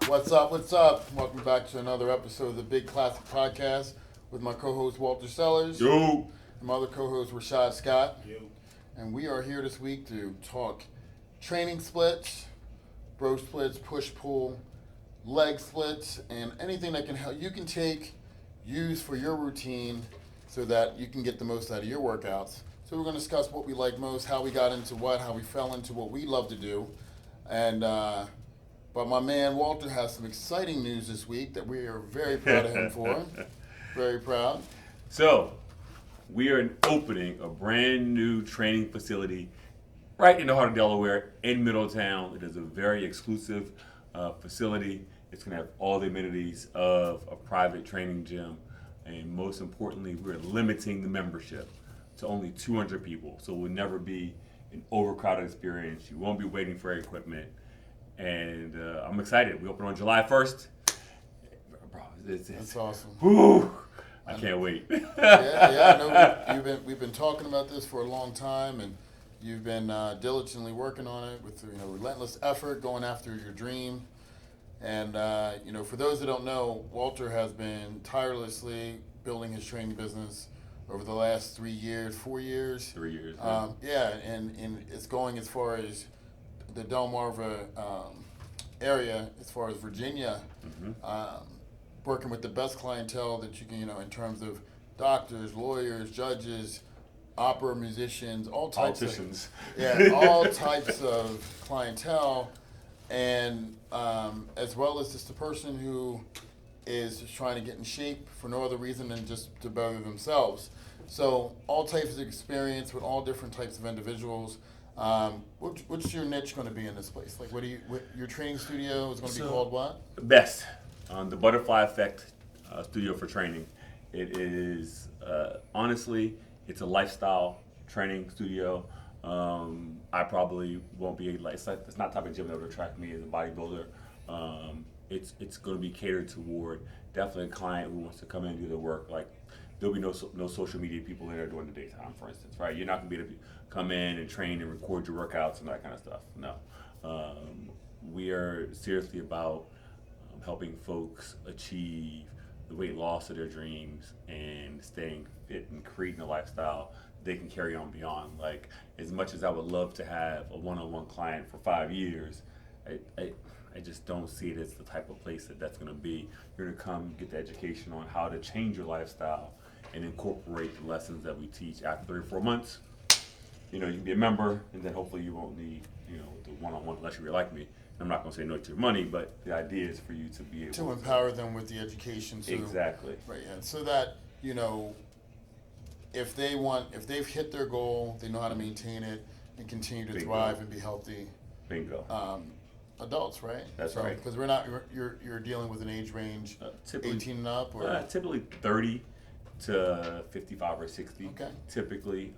What's up? What's up? Welcome back to another episode of the Big Classic Podcast with my co-host Walter Sellers. Yo. And my other co-host Rashad Scott. Yo. And we are here this week to talk training splits, bro splits, push-pull, leg splits, and anything that can help you can use for your routine so that you can get the most out of your workouts. So we're going to discuss what we like most, how we got into what, how we fell into what we love to do. And but my man Walter has some exciting news this week that we are very proud of him for. Very proud. So, we are opening a brand new training facility right in the heart of Delaware in Middletown. It is a very exclusive facility. It's going to have all the amenities of a private training gym. And most importantly, we're limiting the membership to only 200 people. So it will never be an overcrowded experience. You won't be waiting for equipment. And I'm excited. We open on July 1st. Bro, That's awesome. Whew, I can't wait. Yeah. I know we've been talking about this for a long time, and you've been diligently working on it with relentless effort, going after your dream. And for those that don't know, Walter has been tirelessly building his training business over the last 3 years, 4 years. 3 years. And it's going as far as the Delmarva area, as far as Virginia, working with the best clientele that you can, in terms of doctors, lawyers, judges, opera musicians, all types Politicians. all types of clientele, and as well as just a person who is just trying to get in shape for no other reason than just to better themselves. So all types of experience with all different types of individuals. What's your niche going to be in this place? Like, what your training studio is going to be called what? Best. The Butterfly Effect Studio for Training. It is, honestly, it's a lifestyle training studio. I probably won't be it's not the type of gym that would attract me as a bodybuilder. It's going to be catered toward definitely a client who wants to come in and do the work. Like, there'll be no social media people in there during the daytime, for instance, right? You're not going to be able to come in and train and record your workouts and that kind of stuff. No. We are seriously about helping folks achieve the weight loss of their dreams and staying fit and creating a lifestyle they can carry on beyond. Like, as much as I would love to have a one-on-one client for 5 years, I just don't see it as the type of place that's going to be. You're going to come get the education on how to change your lifestyle and incorporate the lessons that we teach after 3 or 4 months. You can be a member, and then hopefully you won't need, the one-on-one unless you're like me. I'm not going to say no to your money, but the idea is for you to be able to empower them with the education. Exactly. Right, and so that, if they've hit their goal, they know how to maintain it and continue to thrive and be healthy. Bingo. Adults, right? That's right. Because you're dealing with an age range, typically 18 and up, or typically 30 to 55 or 60. Okay. Typically,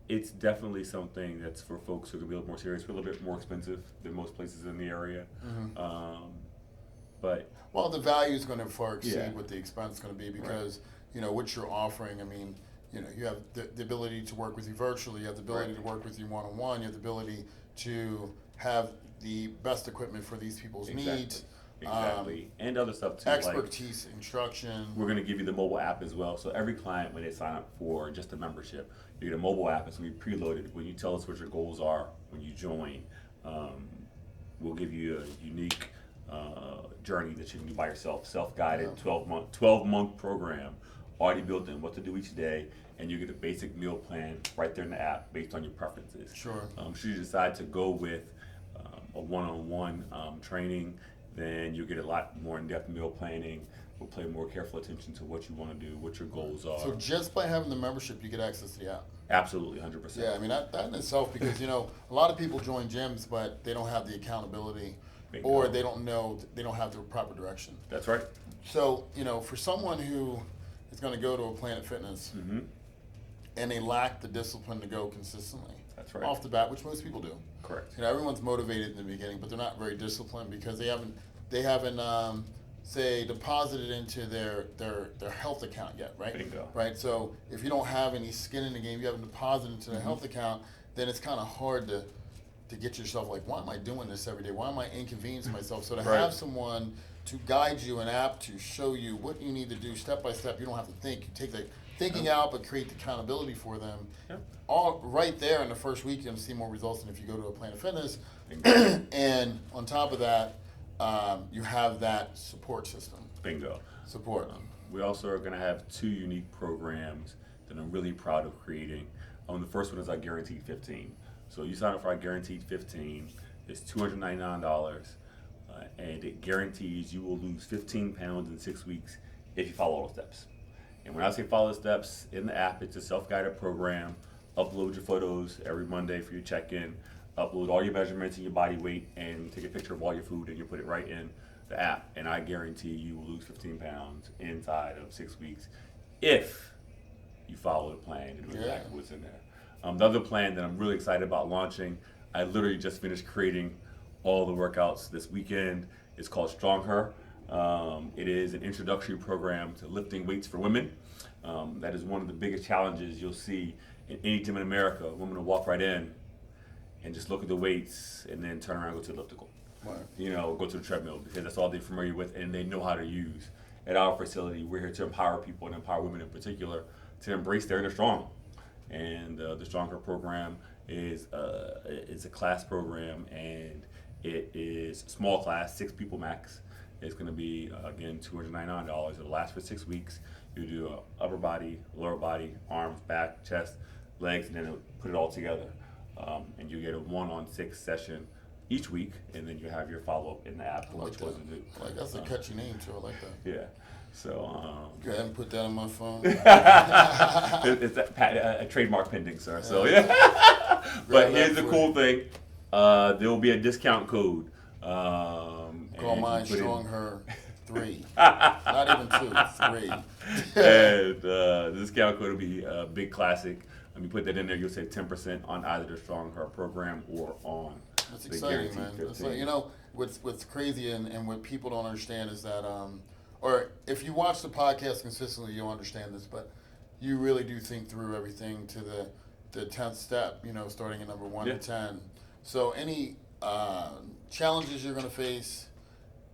it's definitely something that's for folks who can be a little more serious, a little bit more expensive than most places in the area. But the value is going to far exceed what the expense is going to be because what you're offering. I mean, you have the ability to work with you virtually. You have the ability to work with you one-on-one. You have the ability to have the best equipment for these people's needs. Exactly. And other stuff too. Expertise, instruction. We're going to give you the mobile app as well. So every client, when they sign up for just a membership, you get a mobile app. It's going to be preloaded. When you tell us what your goals are when you join, we'll give you a unique journey that you can do by yourself, self-guided, 12-month program, already built in what to do each day, and you get a basic meal plan right there in the app based on your preferences. Sure. Should you decide to go with a one-on-one training, then you'll get a lot more in-depth meal planning. We'll pay more careful attention to what you want to do, what your goals are. So just by having the membership, you get access to the app. Absolutely, 100%. Yeah, I mean that in itself, because a lot of people join gyms, but they don't have the accountability, or they don't have the proper direction. That's right. So for someone who is going to go to a Planet Fitness and they lack the discipline to go consistently, that's right, off the bat, which most people do. Correct. Everyone's motivated in the beginning, but they're not very disciplined because they haven't say deposited into their health account yet, right? Bingo. Right. So if you don't have any skin in the game, you haven't deposited into the health account, then it's kind of hard to to get yourself like, why am I doing this every day? Why am I inconveniencing myself? So to Right. have someone to guide you, an app to show you what you need to do step by step, you don't have to think. You take the thinking out, but create the accountability for them. Yep. All right there in the first week, you're going to see more results than if you go to a Planet Fitness. Bingo. And on top of that, you have that support system. Bingo. Support. We also are going to have 2 unique programs that I'm really proud of creating. The first one is our Guaranteed 15. So you sign up for our Guaranteed 15. It's $299, and it guarantees you will lose 15 pounds in 6 weeks if you follow all the steps. And when I say follow the steps, in the app, it's a self-guided program. Upload your photos every Monday for your check-in. Upload all your measurements and your body weight, and take a picture of all your food, and you put it right in the app. And I guarantee you will lose 15 pounds inside of 6 weeks if you follow the plan and do exactly what's in there. The other plan that I'm really excited about launching, I literally just finished creating all the workouts this weekend. It's called Strong Her. It is an introductory program to lifting weights for women. That is one of the biggest challenges you'll see in any gym in America. A woman will walk right in and just look at the weights and then turn around and go to the elliptical. Right. Go to the treadmill, because that's all they're familiar with and they know how to use. At our facility, we're here to empower people, and empower women in particular, to embrace their inner strong. And the Stronger program is a class program, and it is small class, 6 people max. It's going to be again $299. It'll last for 6 weeks. You do upper body, lower body, arms, back, chest, legs, and then it'll put it all together. And you get a 1-on-6 session each week, and then you have your follow-up in the app for what you're supposed to do. Like, that's a catchy name too. I like that. Yeah. So Go ahead and put that on my phone. it's a trademark pending, sir. So yeah. But Grab here's that the for cool you. thing: there will be a discount code. Call and mine you put in- Strong Her 3. Not even 2, 3. And the discount code will be Big Classic. When you put that in there, you'll save 10% on either the Strong Her program or on That's the exciting, Guaranteed man. 15. It's like, what's crazy and what people don't understand is that, or if you watch the podcast consistently, you'll understand this, but you really do think through everything to the 10th step, starting at number 1 Yeah. to 10. So any challenges you're going to face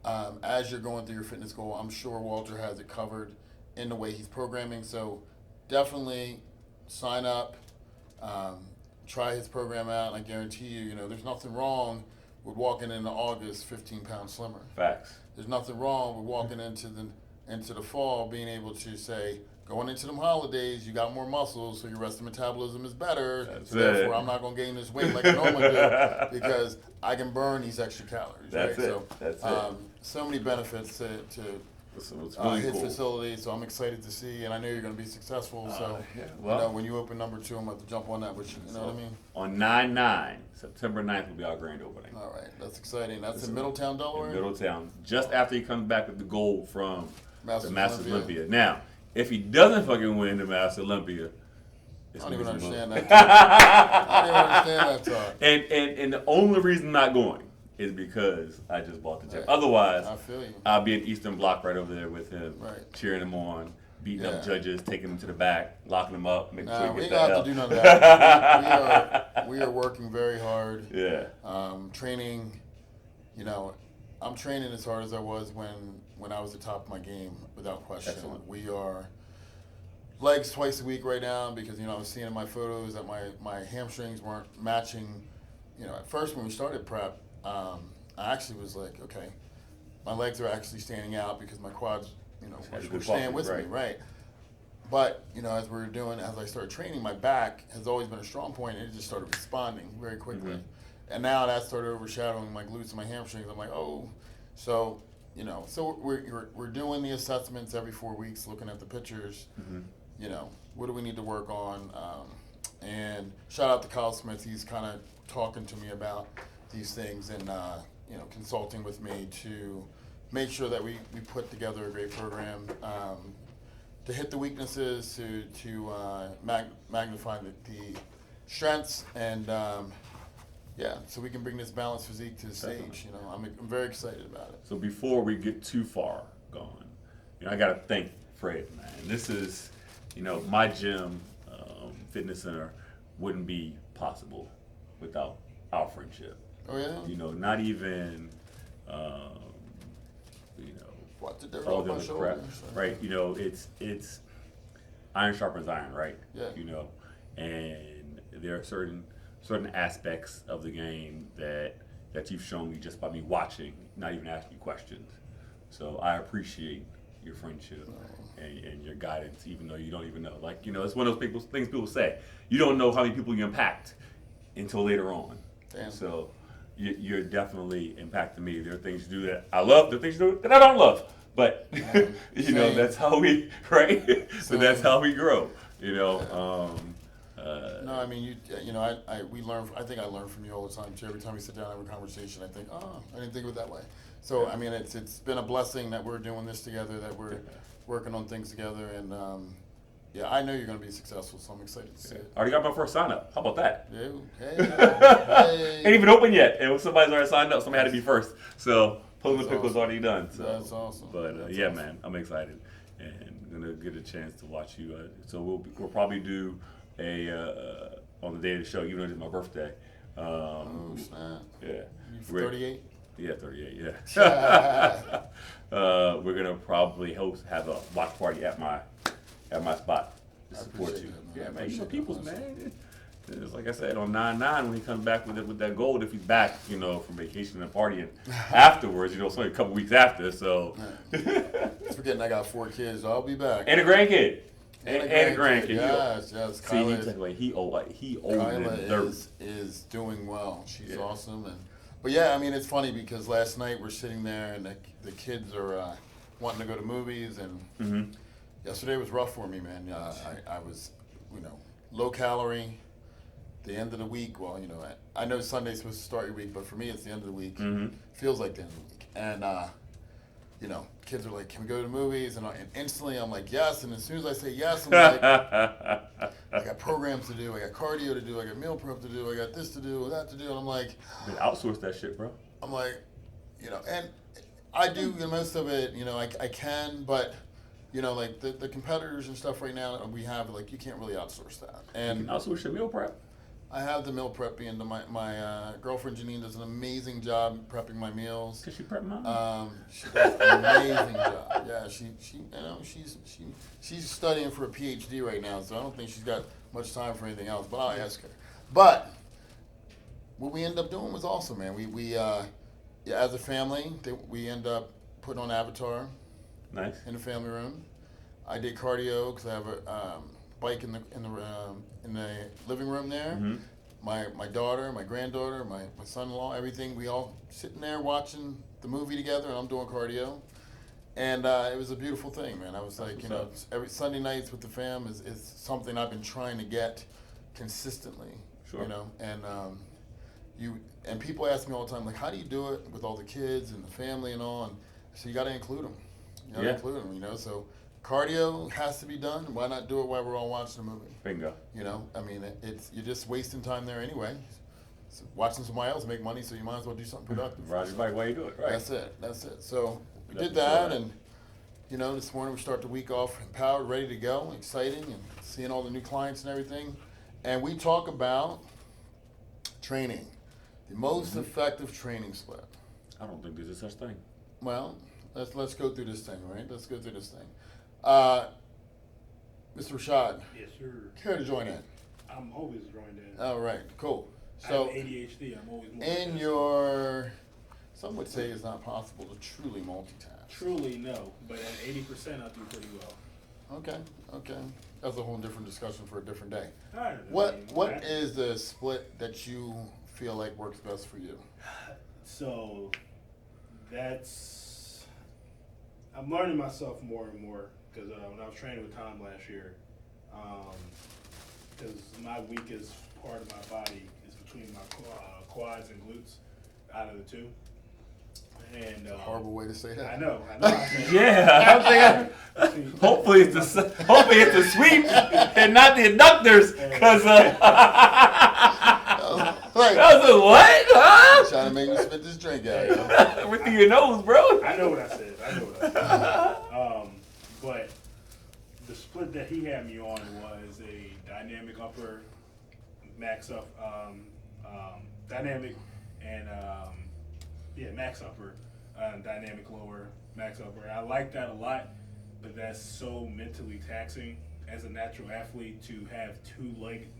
as you're going through your fitness goal, I'm sure Walter has it covered in the way he's programming. So definitely sign up, try his program out, and I guarantee you, there's nothing wrong with walking into August 15 pounds slimmer. Facts. There's nothing wrong with walking into the fall being able to say, going into them holidays, you got more muscles, so your rest of metabolism is better. That's so therefore, it. I'm not going to gain this weight like I normally do because I can burn these extra calories. That's right? it. So, That's it. so many benefits to So it's really his cool. facility. So I'm excited to see, and I know you're going to be successful. So yeah, well. when you open number 2, I'm going to jump on that with you. You know what I mean? On 9/9, September 9th will be our grand opening. All right, that's exciting. That's in Middletown, Delaware. In Middletown, just after he comes back with the gold from Masters the Masters Olympia. Olympia. Now, if he doesn't fucking win the Masters Olympia, I don't even understand that. that. I don't even understand that talk. And the only reason I'm not going is because I just bought the gym. Right. Otherwise, I feel you. I'll be in Eastern Block right over there with him, Right. cheering him on, beating up Yeah. judges, taking them to the back, locking them up, making Nah, sure we he ain't gets the gonna hell. have to do none of that. We are working very hard. Yeah. Training, I'm training as hard as I was when I was at the top of my game, without question. Excellent. We are legs twice a week right now because, I was seeing in my photos that my hamstrings weren't matching. At first when we started prep, I actually was like, okay, my legs are actually standing out because my quads, Had a were good staying focus, with me, right? But, as I started training, my back has always been a strong point, and it just started responding very quickly. Mhm. And now that started overshadowing my glutes and my hamstrings. I'm like, oh. So, so we're doing the assessments every 4 weeks, looking at the pictures. Mhm. What do we need to work on? And shout out to Kyle Smith. He's kind of talking to me about these things and, consulting with me to make sure that we put together a great program to hit the weaknesses, to magnify the strengths, and so we can bring this balanced physique to the stage. I'm very excited about it. So before we get too far gone, I got to thank Fred, man. This is, my gym, fitness center wouldn't be possible without our friendship. Oh yeah. You know, not even, um, you know, What the dirt all off the my other crap, shoulders. right? You know, it's iron sharpens iron, right? Yeah. You know, and there are certain aspects of the game that you've shown me just by me watching, not even asking you questions. So I appreciate your friendship and your guidance, even though you don't even know. Like, you know, it's one of those things people say. You don't know how many people you impact until later on. Damn. So you're definitely impacting me. There are things you do that I love. There are things you do that I don't love. But you know, Same. that's how we, right? So that's Same. how we grow. You know. No, I mean, you know, we learn. I think I learn from you all the time too. Every time we sit down and have a conversation, I think, oh, I didn't think of it that way. So I mean, it's been a blessing that we're doing this together, that we're working on things together, and yeah, I know you're going to be successful, so I'm excited to see it. I already got my first sign up. How about that? Yeah, hey, Ain't even open yet, and somebody's already signed up. Somebody had to be first. So pulling the That's pickle's awesome. already done. So. That's awesome. But That's yeah, awesome. man, I'm excited and gonna get a chance to watch you. So we'll probably do a on the day of the show. Even though it's my birthday. Oh snap! Yeah. You We're- 38? Yeah, 38. Yeah. We're gonna probably have a watch party at my spot to I support appreciate you. that, man. Yeah, I man. You know, appreciate people's that, man. It's like I said on 9/9 when he comes back with that gold. If he's back, you know, from vacation and partying afterwards, you know, it's only a couple weeks after. So. Just forgetting I got 4 kids. I'll be back. And a grandkid. And a grandkid. Yes, yes. See, he old Kyla and dirt. is doing well. She's Yeah. awesome, but yeah, I mean it's funny because last night we're sitting there and the kids are wanting to go to movies, and Mm-hmm. yesterday was rough for me, man. I was, you know, low calorie. The end of the week, well, you know, I know Sunday's supposed to start your week, but for me it's the end of the week. Mm-hmm. Feels like the end of the week, and you know, kids are like, "Can we go to the movies?" And instantly I'm like, "Yes!" And as soon as I say yes, I'm like. I got programs to do, I got cardio to do, I got meal prep to do, I got this to do, that to do, and I'm like, Outsource that shit, bro. you know, and I do most of it, you know, I can, but, you know, like the competitors and stuff right now we have, like, you can't really outsource that. You And can outsource your meal prep. I have the meal prep being my girlfriend Janine does an amazing job prepping my meals. Cause she prep mine. She does an amazing job. Yeah, she you know she's studying for a PhD right now, so I don't think she's got much time for anything else. But I'll ask her. But what we ended up doing was awesome, man. We yeah, as a family, we end up putting on Avatar Nice. in the family room. I did cardio because I have a bike in the living room there. Mm-hmm. My daughter, my granddaughter, my son-in-law, everything. We all sitting there watching the movie together, and I'm doing cardio. And it was a beautiful thing, man. I was like, you know, what's every Sunday nights with the fam is something I've been trying to get consistently. Sure. You know, and people ask me all the time, like, how do you do it with all the kids and the family and all? And so you got to include them. You got to Yeah. include them. You know, so cardio has to be done. Why not do it while we're all watching the movie? Bingo. You know, I mean, you're just wasting time there anyway. So watching somebody else make money, so you might as well do something productive. Ride your bike while you do it, right? That's it. That's it. So we That's did for sure, that, man. and you know, this morning we start the week off empowered, ready to go, exciting, and seeing all the new clients and everything. And we talk about training, the most effective training split. I don't think there's a such thing. Well, let's go through this thing, right? Let's go through this thing. Mr. Rashad, Yes, sir. care to join in? I'm always joined in. All right, cool. I So, have ADHD. I'm always in multitasking. your, some would say it's not possible to truly multitask. Truly, no. But at 80%, I do pretty well. Okay. That's a whole different discussion for a different day. All right. What is the split that you feel like works best for you? So, that's... I'm learning myself more and more. Because when I was training with Tom last year, because my weakest part of my body is between my quads and glutes out of the two. And Horrible way to say that. I know. Yeah, I think hopefully it's the sweep and not the adductors, because Like, that was a what? Huh? trying to make me spit this drink out. Right through your nose, bro. I know what I said. But the split that he had me on was a dynamic upper max up dynamic and max upper, dynamic lower, max upper. I like that a lot, but that's so mentally taxing as a natural athlete to have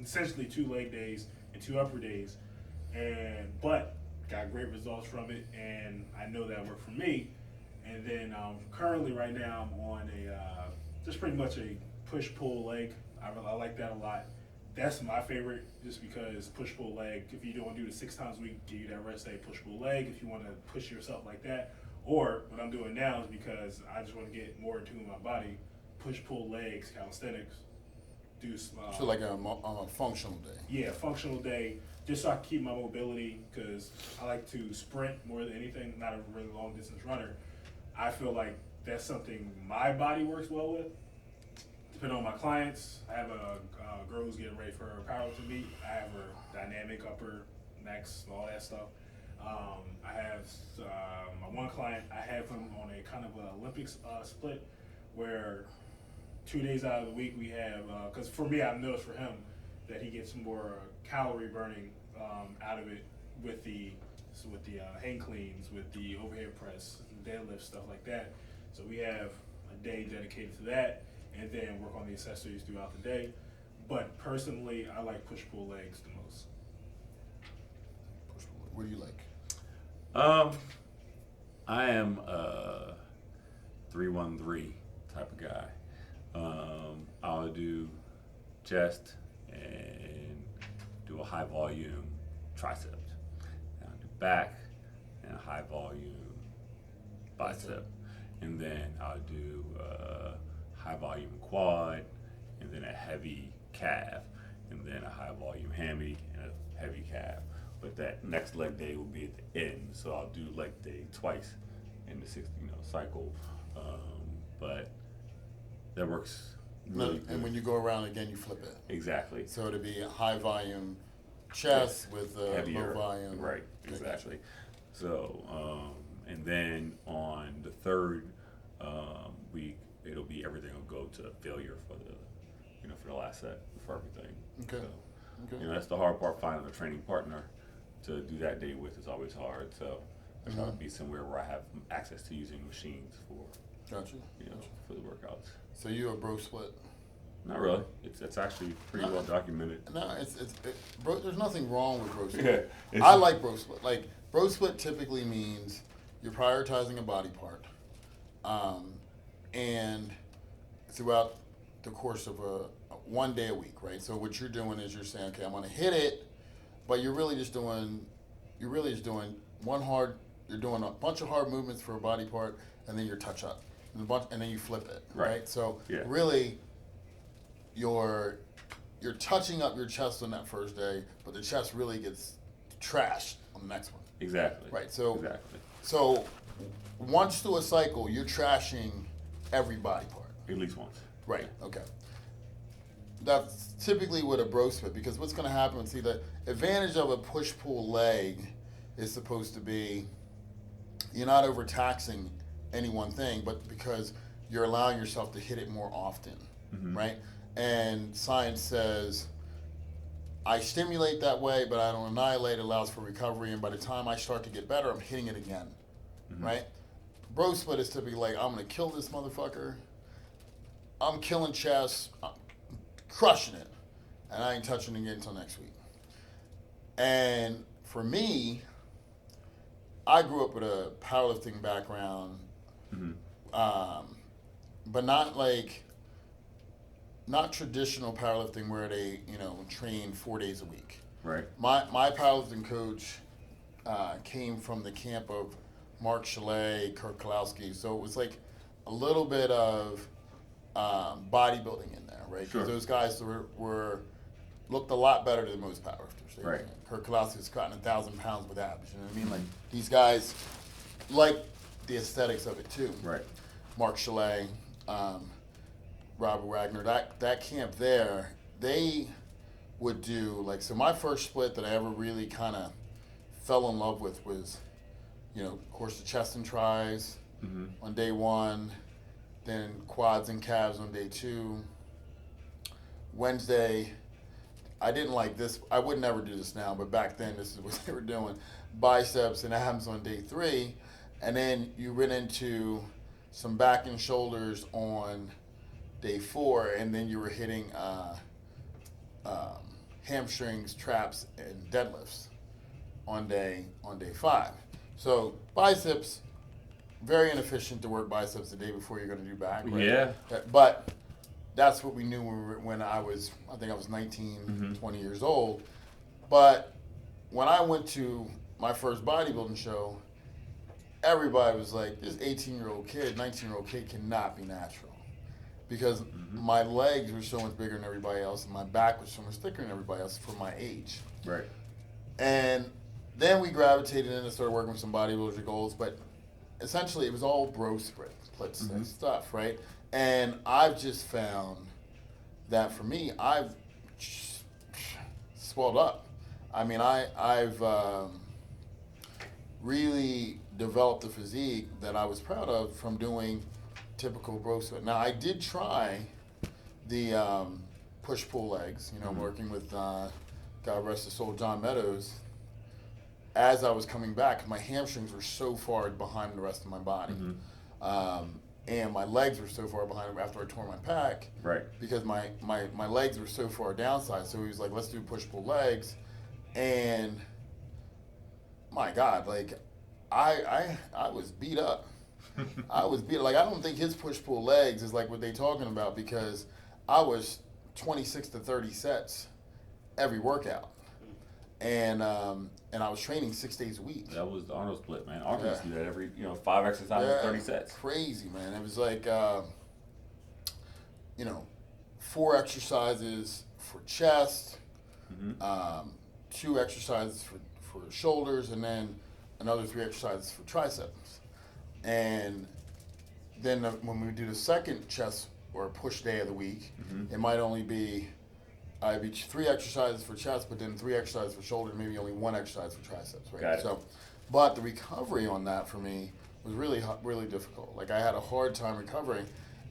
essentially 2 leg days and 2 upper days, but got great results from it, and I know that worked for me. And then currently right now I'm on just pretty much a push-pull leg. I like that a lot. That's my favorite, just because push-pull leg, if you don't want to do it 6 times a week, give you that rest day, push-pull leg, if you want to push yourself like that. Or what I'm doing now is because I just want to get more in tune with my body, push-pull legs, calisthenics, do So like on a functional day. yeah, functional day, just so I can keep my mobility, because I like to sprint more than anything, not a really long distance runner. I feel like that's something my body works well with. Depending on my clients, I have a girl who's getting ready for her powerlifting meet. I have her dynamic upper, max, all that stuff. I have my one client, I have him on a kind of a Olympics split, where 2 days out of the week we have, because for me, I've noticed for him that he gets more calorie burning out of it with the hang cleans, with the overhead press, deadlift, stuff like that. So we have a day dedicated to that, and then work on the accessories throughout the day. But personally, I like push-pull legs the most. Push-pull. What do you like? I am a 3-1-3 type of guy. I'll do chest and do a high volume tricep. I'll do back and a high volume bicep. And then I'll do high volume quad, and then a heavy calf, and then a high volume hammy and a heavy calf. But that next leg day will be at the end, so I'll do leg day twice in the 60 cycle. But that works really good. And when you go around again, you flip it. Exactly. So it'd be a high volume chest with a Heavier, low volume. right? Exactly. So, and then on the third week, it'll be everything will go to failure for the last set for everything. Okay. So, Okay. that's the hard part. Finding a training partner to do that day with is always hard. So I try to be somewhere where I have access to using machines for Gotcha. for the workouts. So you a bro split? Not really. It's actually pretty well documented. No, bro. There's nothing wrong with bro split. Yeah, I like bro split. Like bro split typically means you're prioritizing a body part, and throughout the course of a 1 day a week, right? So what you're doing is you're saying, okay, I'm going to hit it, but you're really just doing one hard. You're doing a bunch of hard movements for a body part, and then your touch up, and then you flip it, right? So really, you're touching up your chest on that first day, but the chest really gets trashed on the next one. Exactly. Right. So exactly. So once through a cycle, you're trashing every body part. At least once. Right. Okay. That's typically what a bro split, because what's going to happen, see, the advantage of a push-pull leg is supposed to be you're not overtaxing any one thing, but because you're allowing yourself to hit it more often, right? And science says I stimulate that way, but I don't annihilate. It allows for recovery, and by the time I start to get better, I'm hitting it again, right? Bro split is typically like, I'm going to kill this motherfucker. I'm killing chest, I'm crushing it, and I ain't touching it again until next week. And for me, I grew up with a powerlifting background, but not traditional powerlifting where they train 4 days a week. Right. My powerlifting coach came from the camp of Mark Chalet, Kirk Kalowski, so it was like a little bit of bodybuilding in there, right? Because those guys looked a lot better than most powerlifters. Right. Kirk Kalowski was squatting 1,000 pounds with abs. You know what I mean? Like these guys like the aesthetics of it too. Right. Mark Chalet, Robert Wagner, that camp there, they would do so my first split that I ever really kind of fell in love with was, of course, the chest and tris on day one, then quads and calves on day two. Wednesday, I didn't like this. I would never do this now, but back then this is what they were doing: biceps and abs on day 3, and then you went into some back and shoulders on day 4, and then you were hitting hamstrings, traps, and deadlifts on day 5. So biceps, very inefficient to work biceps the day before you're going to do back. Right? Yeah. But that's what we knew when I think I was 19, 20 years old. But when I went to my first bodybuilding show, everybody was like, this 18-year-old kid, 19-year-old kid cannot be natural. Because my legs were so much bigger than everybody else, and my back was so much thicker than everybody else for my age. Right. And then we gravitated in and started working with some bodybuilder goals, but essentially it was all bro splits and stuff, right? And I've just found that for me, I've swelled up. I mean, I've really developed a physique that I was proud of from doing typical bro split. Now, I did try the push-pull legs, working with, God rest his soul, John Meadows. As I was coming back, my hamstrings were so far behind the rest of my body. And my legs were so far behind after I tore my pec. Right. Because my legs were so far downside. So he was like, let's do push-pull legs. And my God, like, I was beat up. I was beat. Like, I don't think his push-pull legs is like what they talking about, because I was 26 to 30 sets every workout. And I was training 6 days a week. That was the Arnold split, man. Arnold used to do that every 5 exercises, 30 sets. Crazy, man. It was like 4 exercises for chest, 2 exercises for shoulders, and then another 3 exercises for triceps. And then when we do the second chest or push day of the week, it might only be 3 exercises for chest, but then 3 exercises for shoulder, maybe only 1 exercise for triceps, right? Got it. So, but the recovery on that for me was really, really difficult. Like, I had a hard time recovering.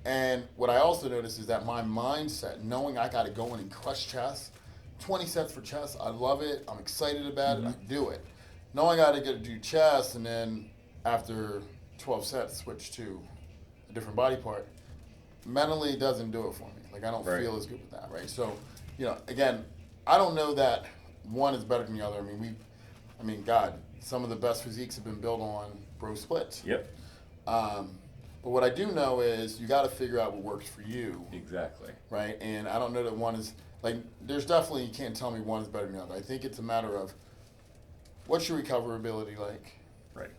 And what I also noticed is that my mindset, knowing I got to go in and crush chest, 20 sets for chest, I love it, I'm excited about it, I do it. Knowing I got to do chest, and then after 12 sets, switch to a different body part, mentally it doesn't do it for me. Like, I don't feel as good with that, right? So, again, I don't know that one is better than the other. I mean, God, some of the best physiques have been built on bro splits. Yep. But what I do know is you got to figure out what works for you. Exactly. Right? And I don't know that one is, like, there's definitely, you can't tell me one is better than the other. I think it's a matter of what's your recoverability like? Right.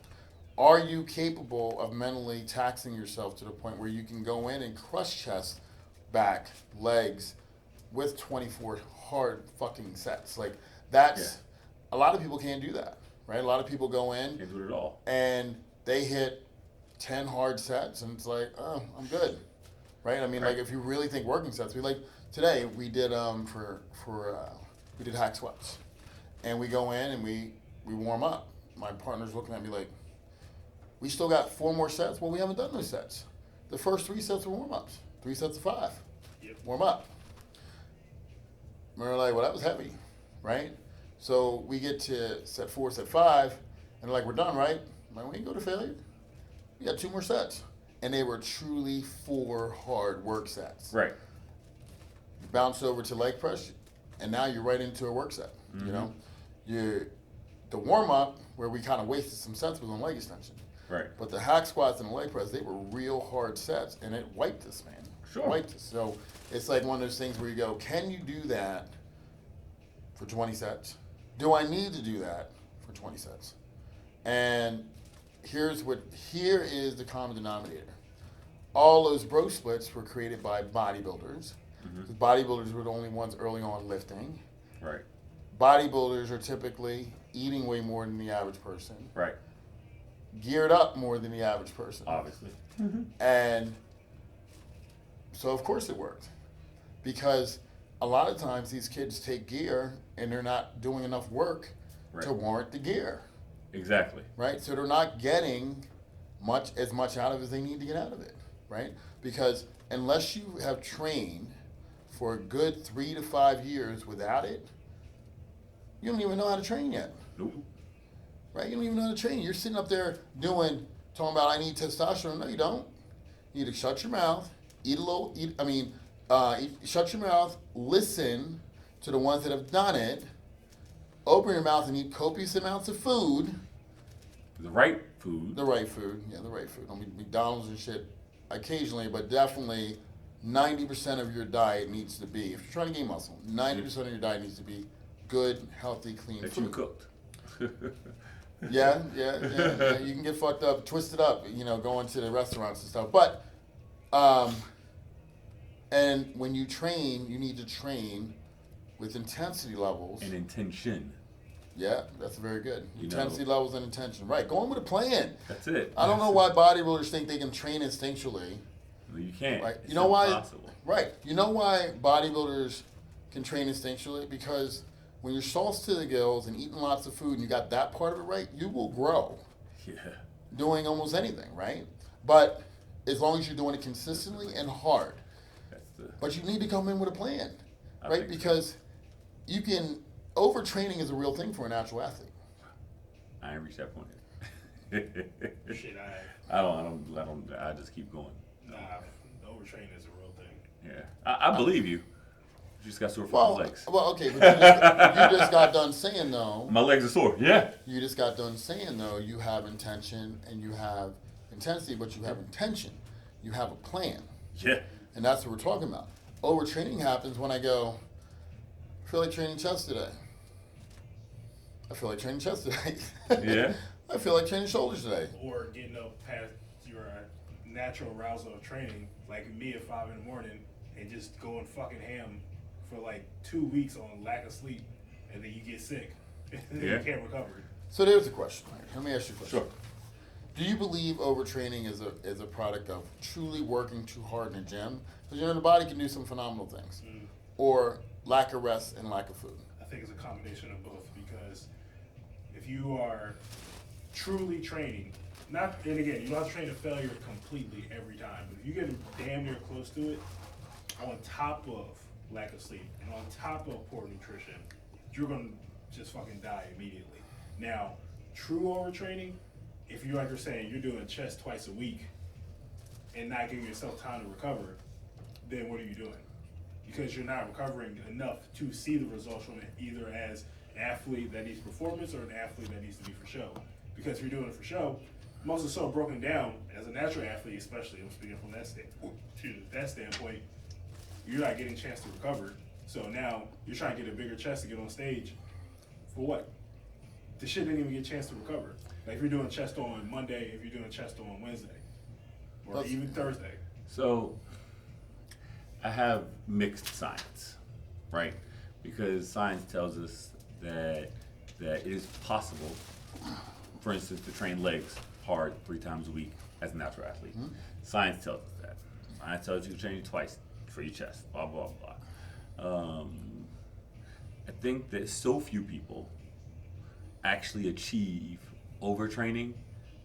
Are you capable of mentally taxing yourself to the point where you can go in and crush chest, back, legs, with 24 hard fucking sets? Like, that's, a lot of people can't do that, right? A lot of people go in Can't do it at all. and they hit 10 hard sets and it's like, oh, I'm good, right? I mean, like, if you really think working sets, today we did we did hack squats, and we go in and we warm up. My partner's looking at me like, we still got 4 more sets? Well, we haven't done those sets. The first 3 sets were warm-ups, 3 sets of 5. Yep. Warm up. We were like, well, that was heavy, right? So we get to set 4, set 5, and they're like, we're done, right? I'm like, we ain't go to failure. We got 2 more sets. And they were truly 4 hard work sets. Right. You bounce over to leg press, and now you're right into a work set. The warm-up, where we kind of wasted some sets, was on leg extension. Right. But the hack squats and the leg press, they were real hard sets, and it wiped us, man. Sure. Wiped us. So it's like one of those things where you go, can you do that for 20 sets? Do I need to do that for 20 sets? And here is the common denominator. All those bro splits were created by bodybuilders. The bodybuilders were the only ones early on lifting. Right. Bodybuilders are typically eating way more than the average person. Right. Geared up more than the average person. Obviously. And so of course it worked. Because a lot of times these kids take gear and they're not doing enough work to warrant the gear. Exactly. Right? So they're not getting as much out of it as they need to get out of it. Right? Because unless you have trained for a good 3 to 5 years without it, you don't even know how to train yet. Nope. Right? You don't even know how to train. You're sitting up there talking about I need testosterone. No, you don't. You need to shut your mouth, shut your mouth, listen to the ones that have done it, open your mouth and eat copious amounts of food. The right food. The right food. Yeah, the right food. I mean, McDonald's and shit occasionally, but definitely 90% of your diet needs to be, if you're trying to gain muscle, 90% of your diet needs to be good, healthy, clean That food. you cooked. Yeah. You can get fucked up, twisted up, going to the restaurants and stuff. But, and when you train, you need to train with intensity levels. And intention. Yeah, that's very good. You Intensity know. levels and intention. Right, go in with a plan. That's it. I don't know why bodybuilders think they can train instinctually. No, you can't. Right. It's You know why? impossible. Right. You know why bodybuilders can train instinctually? Because when you're sauced to the gills and eating lots of food and you got that part of it right, you will grow Yeah. doing almost anything, right? But as long as you're doing it consistently and hard. That's the. But you need to come in with a plan, I right? think so. Because you can, overtraining is a real thing for a natural athlete. I ain't reached that point yet. Shit, I just keep going. nah, overtraining is a real thing. Yeah. I believe you. You just got sore from Well, my legs. okay, but you just got done saying though. My legs are sore. Yeah. You just got done saying though you have intention and you have intensity, but you have intention. You have a plan, Yeah. and that's what we're talking about. Overtraining happens when I go, I feel like training chest today. I feel like training chest today. Yeah. I feel like training shoulders today. Or getting up past your natural arousal of training, like me at 5 in the morning, and just going fucking ham for like 2 weeks on lack of sleep, and then you get sick, and then Yeah. you can't recover. So there's a question. Let me ask you a question. Sure. Do you believe overtraining is a product of truly working too hard in the gym? Because the body can do some phenomenal things. Or lack of rest and lack of food. I think it's a combination of both, because if you are truly training, and again, you don't have to train to failure completely every time, but if you get damn near close to it, on top of lack of sleep and on top of poor nutrition, you're gonna just fucking die immediately. Now, true overtraining, if you, like you're saying, you're doing chest twice a week and not giving yourself time to recover, then what are you doing? Because you're not recovering enough to see the results from it, either as an athlete that needs performance or an athlete that needs to be for show. Because if you're doing it for show, most of so broken down as a natural athlete, especially, I'm speaking from that standpoint, you're not getting a chance to recover. So now you're trying to get a bigger chest to get on stage. For what? The shit didn't even get a chance to recover. Like if you're doing chest on Monday, if you're doing chest on Wednesday, or even Thursday. So I have mixed science, right? Because science tells us that it is possible, for instance, to train legs hard 3 times a week as a natural athlete. Science tells us that. Science tells you to train twice for your chest, blah, blah, blah. I think that so few people actually achieve overtraining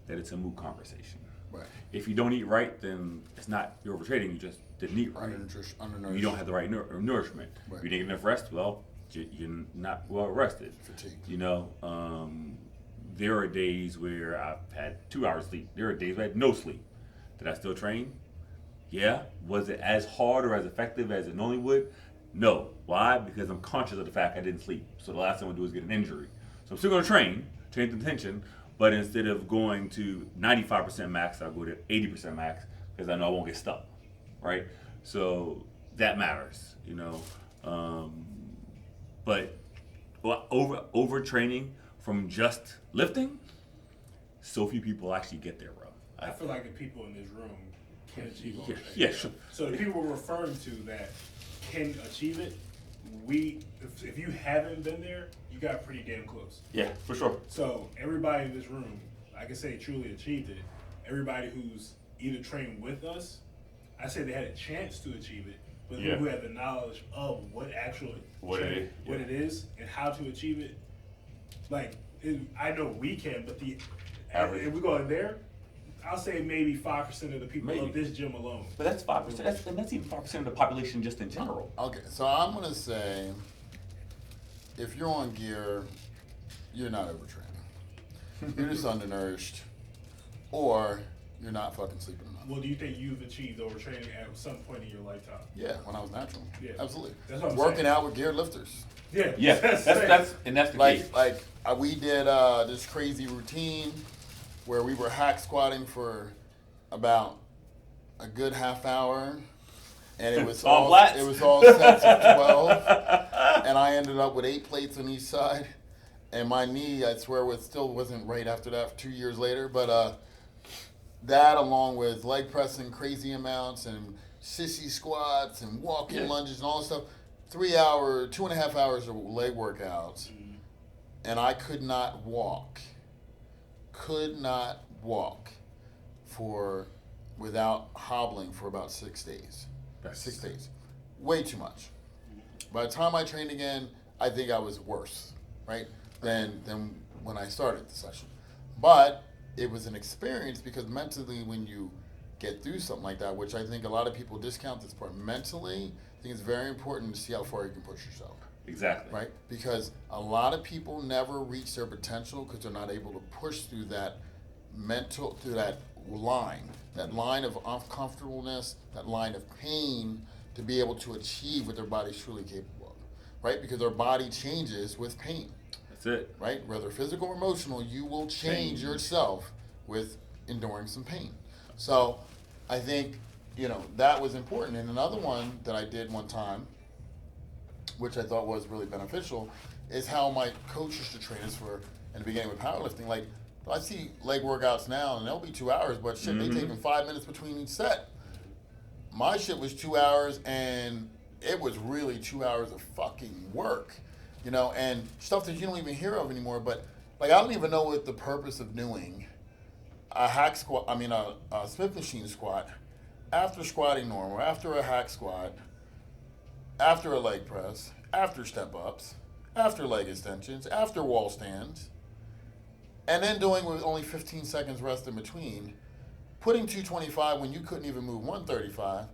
that it's a moot conversation. Right. If you don't eat right, then it's not you're overtraining, you just didn't eat right. Undernourished. You don't have the right nourishment. Right. You didn't get enough rest, well, you're not well rested. Fatigued. You know, there are days where I've had 2 hours sleep. There are days where I had no sleep. Did I still train? Yeah. Was it as hard or as effective as it normally would? No. Why? Because I'm conscious of the fact I didn't sleep. So the last thing I'm going to do is get an injury. So I'm still going to train with intention, but instead of going to 95% max, I'll go to 80% max because I know I won't get stuck, right? So that matters, you know. But overtraining from just lifting, so few people actually get there, bro. I feel like the people in this room can achieve overtraining. Yeah, sure. So the people we're referring to that can achieve it, if you haven't been there, you got pretty damn close. Yeah, for sure. So everybody in this room, I can say truly achieved it. Everybody who's either trained with us, I say they had a chance to achieve it, but Yeah. who had the knowledge of what it is and how to achieve it. Like I know we can, but Average. if we go in there, I'll say maybe 5% of the people Maybe. of this gym alone. But that's 5%. And that's even 5% of the population just in general. Okay, so I'm gonna say, if you're on gear, you're not overtraining. You're just undernourished, or you're not fucking sleeping enough. Well, do you think you've achieved overtraining at some point in your lifetime? Yeah, when I was natural. Yeah. Absolutely. That's what I'm Working saying. out with geared lifters. Yeah. Yeah, that's the key. Like we did this crazy routine where we were hack squatting for about a good half hour, and it was All all flats? it was all sets of 12, and I ended up with 8 plates on each side, and my knee, I swear, still wasn't right after that 2 years later, but that along with leg pressing crazy amounts and sissy squats and walking Yeah. lunges and all that stuff, 2.5 hours of leg workouts, and I could not walk without hobbling for about 6 days. That's- 6 days. Way too much. By the time I trained again, I think I was worse, right, than when I started the session. But it was an experience because mentally when you get through something like that, which I think a lot of people discount this part, mentally, I think it's very important to see how far you can push yourself. Exactly. Right? Because a lot of people never reach their potential because they're not able to push through that line of uncomfortableness, that line of pain to be able to achieve what their body's truly capable of. Right? Because their body changes with pain. That's it. Right? Whether physical or emotional, you will change yourself with enduring some pain. So I think, that was important. And another one that I did one time, which I thought was really beneficial, is how my coach used to train us in the beginning with powerlifting. Like, I see leg workouts now, and they'll be 2 hours, but shit, they take them 5 minutes between each set. My shit was 2 hours, and it was really 2 hours of fucking work, and stuff that you don't even hear of anymore. But like, I don't even know what the purpose of doing a hack squat. I mean, a Smith machine squat after squatting normal, after a hack squat, after a leg press, after step ups, after leg extensions, after wall stands, and then doing with only 15 seconds rest in between, putting 225 when you couldn't even move 135,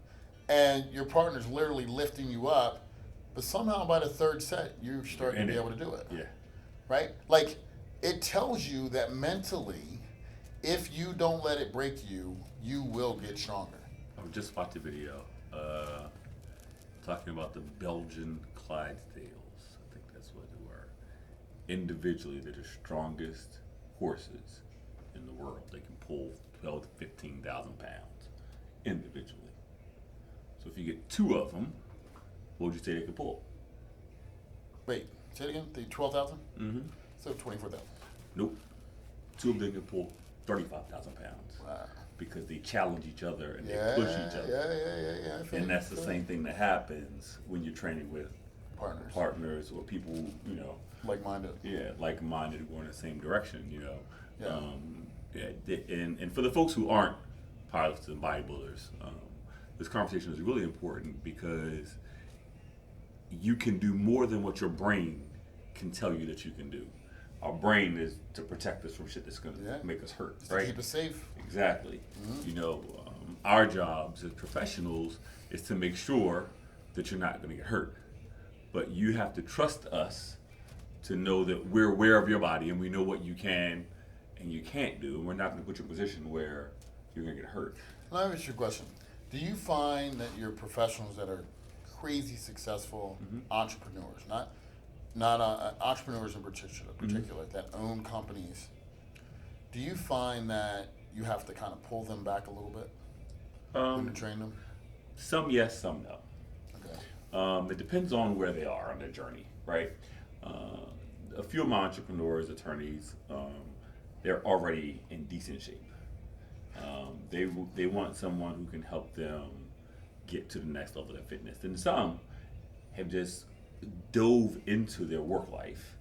and your partner's literally lifting you up, but somehow by the third set, you're starting to be able to do it. Yeah. Right? Like, it tells you that mentally, if you don't let it break you, you will get stronger. I just watched a video talking about the Belgian Clydesdales. I think that's what they were. Individually, they're the strongest horses in the world. They can pull 12 to 15,000 pounds individually. So if you get 2 of them, what would you say they could pull? Wait, say it again? The 12,000? Mm-hmm. So 24,000. Nope. 2 of them can pull 35,000 pounds Wow. because they challenge each other and Yeah, they push each other. yeah. I feel And you. that's the same thing that happens when you're training with Partners. or people, Like-minded. like-minded, going in the same direction, Yeah. And for the folks who aren't pilots and bodybuilders, this conversation is really important because you can do more than what your brain can tell you that you can do. Our brain is to protect us from shit that's going to make us hurt, Just right? to keep us safe. Exactly. Mm-hmm. Our jobs as professionals is to make sure that you're not going to get hurt. But you have to trust us to know that we're aware of your body and we know what you can and you can't do. And we're not going to put you in a position where you're going to get hurt. Let me ask you a question. Do you find that your professionals that are crazy successful entrepreneurs, not entrepreneurs in particular that own companies, do you find that you have to kind of pull them back a little bit when you train them? Some yes, some no. Okay. It depends on where they are on their journey, right? A few of my entrepreneurs, attorneys, they're already in decent shape. They want someone who can help them get to the next level of fitness. And some have just dove into their work life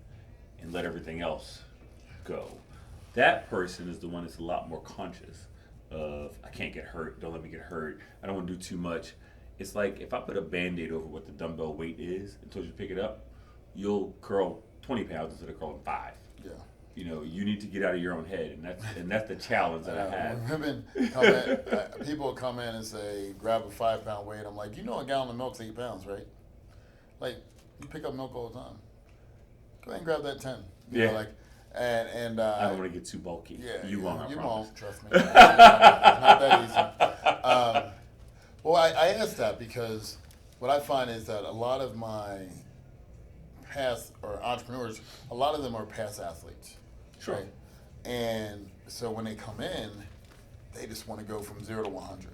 and let everything else go. That person is the one that's a lot more conscious of, I can't get hurt, don't let me get hurt, I don't want to do too much. It's like if I put a Band-Aid over what the dumbbell weight is and told you to pick it up, you'll curl 20 pounds instead of curling 5. Yeah. you need to get out of your own head, and that's the challenge that I have. Women come in, people come in and say, grab a 5 pound weight. I'm like, a gallon of milk's 8 pounds, right? Like, you pick up milk all the time. Go ahead and grab that 10. You know, Yeah. like, and I don't want to get too bulky. yeah, You won't, I you promise. won't, trust me. It's not that easy. Well, I asked that because what I find is that a lot of my past or entrepreneurs, a lot of them are past athletes. Sure. Right? And so when they come in, they just want to go from 0 to 100.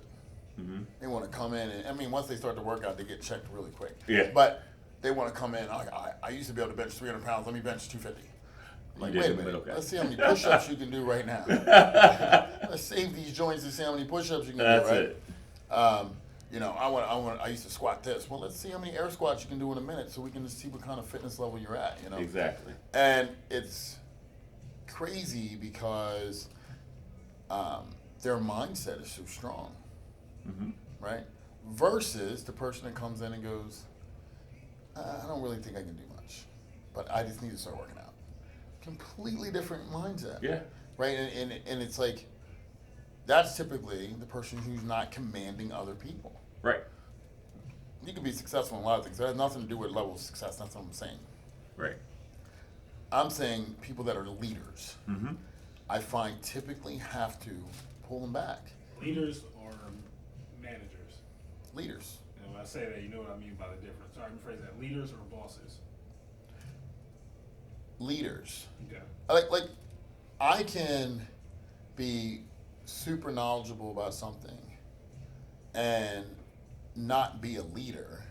Mm-hmm. They want to come in, and once they start to work out, they get checked really quick. Yeah. But they want to come in. I used to be able to bench 300 pounds. Let me bench 250. Like, You wait a didn't, but minute. okay. Let's see how many push-ups you can do right now. Let's save these joints and see how many push-ups you can That's do. Right. it. I used to squat this. Well, let's see how many air squats you can do in a minute, so we can just see what kind of fitness level you're at. Exactly. And it's crazy because their mindset is so strong, Mm-hmm. right? Versus the person that comes in and goes, I don't really think I can do much, but I just need to start working out. Completely different mindset. Yeah. Right? And it's like, that's typically the person who's not commanding other people. Right. You can be successful in a lot of things. That has nothing to do with level of success. That's what I'm saying. Right. I'm saying people that are leaders, Mm-hmm. I find typically have to pull them back. Leaders or managers? Leaders. And when I say that, you know what I mean by the difference. Sorry, rephrase that. Leaders or bosses? Leaders. Okay. Like I can be super knowledgeable about something and not be a leader.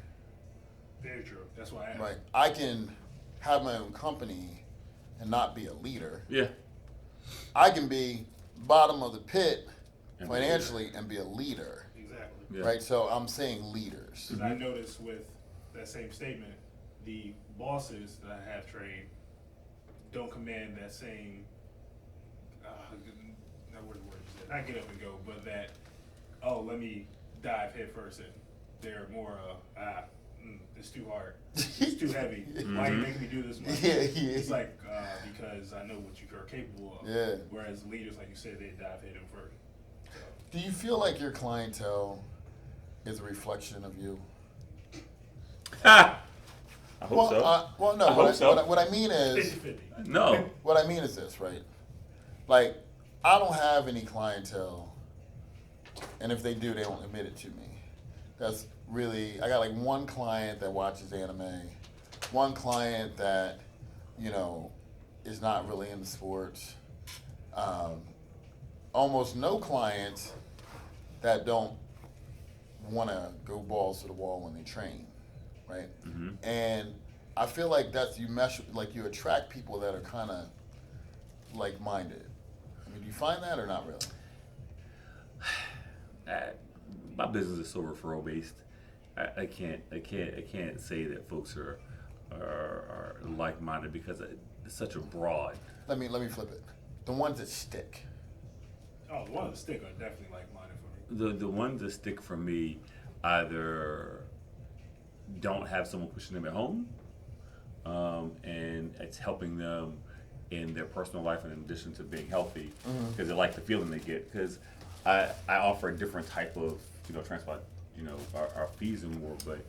Very true. That's why I asked. Right. I can have my own company and not be a leader. Yeah. I can be bottom of the pit And be a financially and be a leader. Exactly. Yeah. Right. So I'm saying leaders. Because I noticed with that same statement, the bosses that I have trained don't command that same, not what the word is, not get up and go, but that, let me dive head first in. They're more, it's too hard. It's too heavy. Why are you making me do this much? Yeah. It's like, because I know what you are capable of. Yeah. Whereas leaders, like you said, they dive head in first. So, Do you feel like your clientele is a reflection of you? I hope so. No. I hope so. What I mean is, 50-50. No. what I mean is this, right? Like, I don't have any clientele, and if they do, they don't admit it to me. That's really, I got like one client that watches anime, one client that, is not really into sports. Almost no clients that don't want to go balls to the wall when they train, right? Mm-hmm. And I feel like you attract people that are kind of like-minded. I mean, do you find that or not really? My business is so referral based. I can't say that folks are like minded because it's such a broad. Let me flip it. The ones that stick. Oh, one of the stick are definitely like-minded for me. The ones that stick for me either don't have someone pushing them at home, and it's helping them in their personal life in addition to being healthy because they like the feeling they get. Because I offer a different type of transplant. Our fees and more, but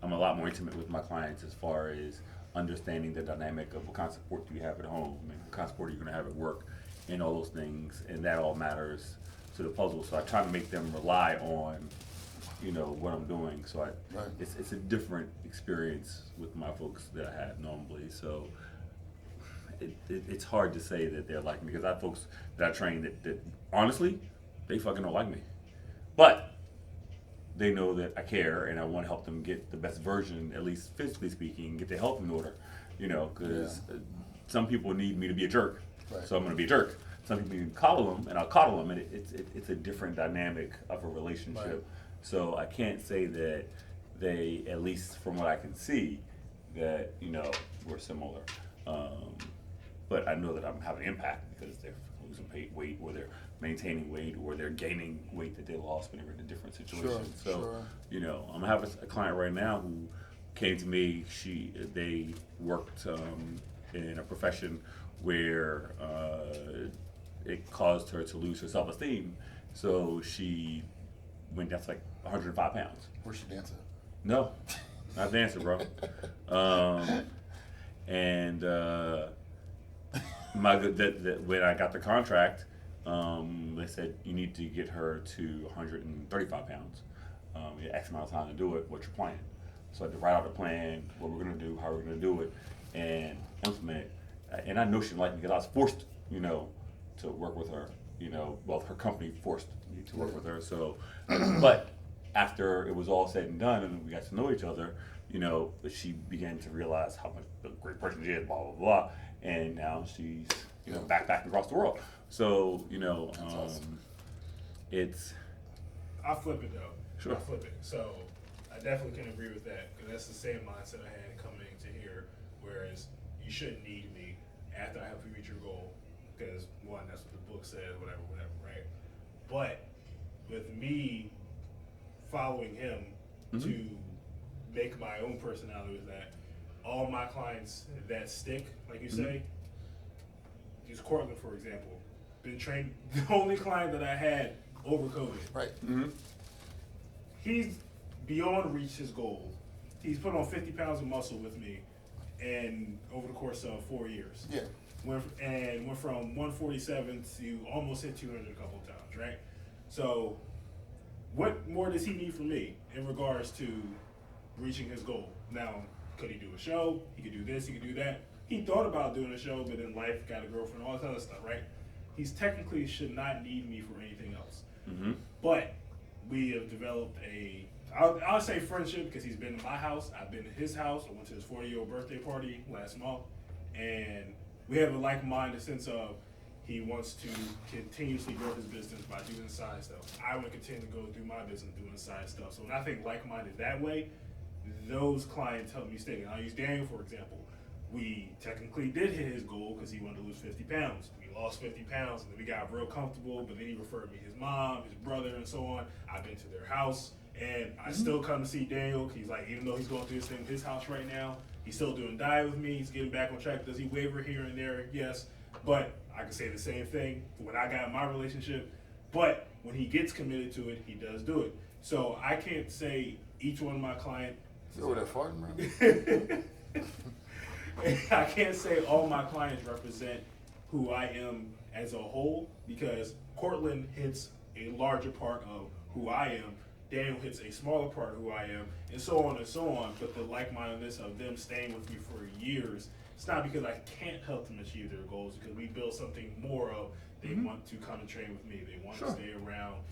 I'm a lot more intimate with my clients as far as understanding the dynamic of what kind of support do you have at home and what kind of support are you going to have at work and all those things, and that all matters to the puzzle. So I try to make them rely on what I'm doing. So Right. it's a different experience with my folks that I have normally. So it's hard to say that they're like me because I have folks that I train that honestly they fucking don't like me, but they know that I care and I want to help them get the best version, at least physically speaking, get their health in order, because some people need me to be a jerk, Right. so I'm going to be a jerk. Some people need to coddle them, and I'll coddle them, and it's a different dynamic of a relationship. Right. So I can't say that they, at least from what I can see, that we're similar. But I know that I'm having an impact because they're losing weight, or they're maintaining weight, or they're gaining weight that they lost when they were in a different situation. Sure. I'm having a client right now who came to me. They worked in a profession where it caused her to lose her self-esteem. So she went down to like 105 pounds. Where's she dancing? No, not dancing, bro. And when I got the contract, they said you need to get her to 135 pounds. You have X amount of time to do it. What's your plan? So I had to write out a plan, what we're gonna do, how we're gonna do it, and implement it. And I know she liked me because I was forced, to work with her. Well, her company forced me to work with her. So, but after it was all said and done, and we got to know each other, she began to realize how much a great person she is, blah blah blah, and now she's back across the world. So awesome. It's I flip it though. Sure. I flip it. So I definitely can agree with that because that's the same mindset I had coming to here. Whereas you shouldn't need me after I help you reach your goal because one, that's what the book says, whatever, right? But with me following him to make my own personality with that, all my clients that stick, like you say, use Cortland for example. Been trained. The only client that I had over COVID. Right. He's beyond reached his goal. He's put on 50 pounds of muscle with me, and over the course of 4 years. Yeah. Went from 147 to almost hit 200 a couple of times, right? So, what more does he need from me in regards to reaching his goal? Now, could he do a show? He could do this, he could do that. He thought about doing a show, but then life, got a girlfriend, all this other stuff, right? He's technically should not need me for anything else. But we have developed I'll say friendship because he's been to my house, I've been to his house. I went to his 40-year-old birthday party last month, and we have a like-minded sense of he wants to continuously grow his business by doing side stuff. I want to continue to go do my business doing side stuff. So when I think like-minded that way, those clients help me stay. And I'll use Daniel for example. We technically did hit his goal because he wanted to lose 50 pounds. We lost 50 pounds and then we got real comfortable, but then he referred me his mom, his brother, and so on. I've been to their house and I still come to see Daniel. He's like, even though he's going through this thing in his house right now, he's still doing diet with me. He's getting back on track. Does he waver here and there? Yes. But I can say the same thing for when I got in my relationship. But when he gets committed to it, he does do it. So I can't say each one of my clients. You over there farting, bro? I can't say all my clients represent who I am as a whole because Cortland hits a larger part of who I am, Daniel hits a smaller part of who I am, and so on and so on. But the like-mindedness of them staying with me for years, it's not because I can't help them achieve their goals, because we build something more of they want to come and train with me. They want to stay around.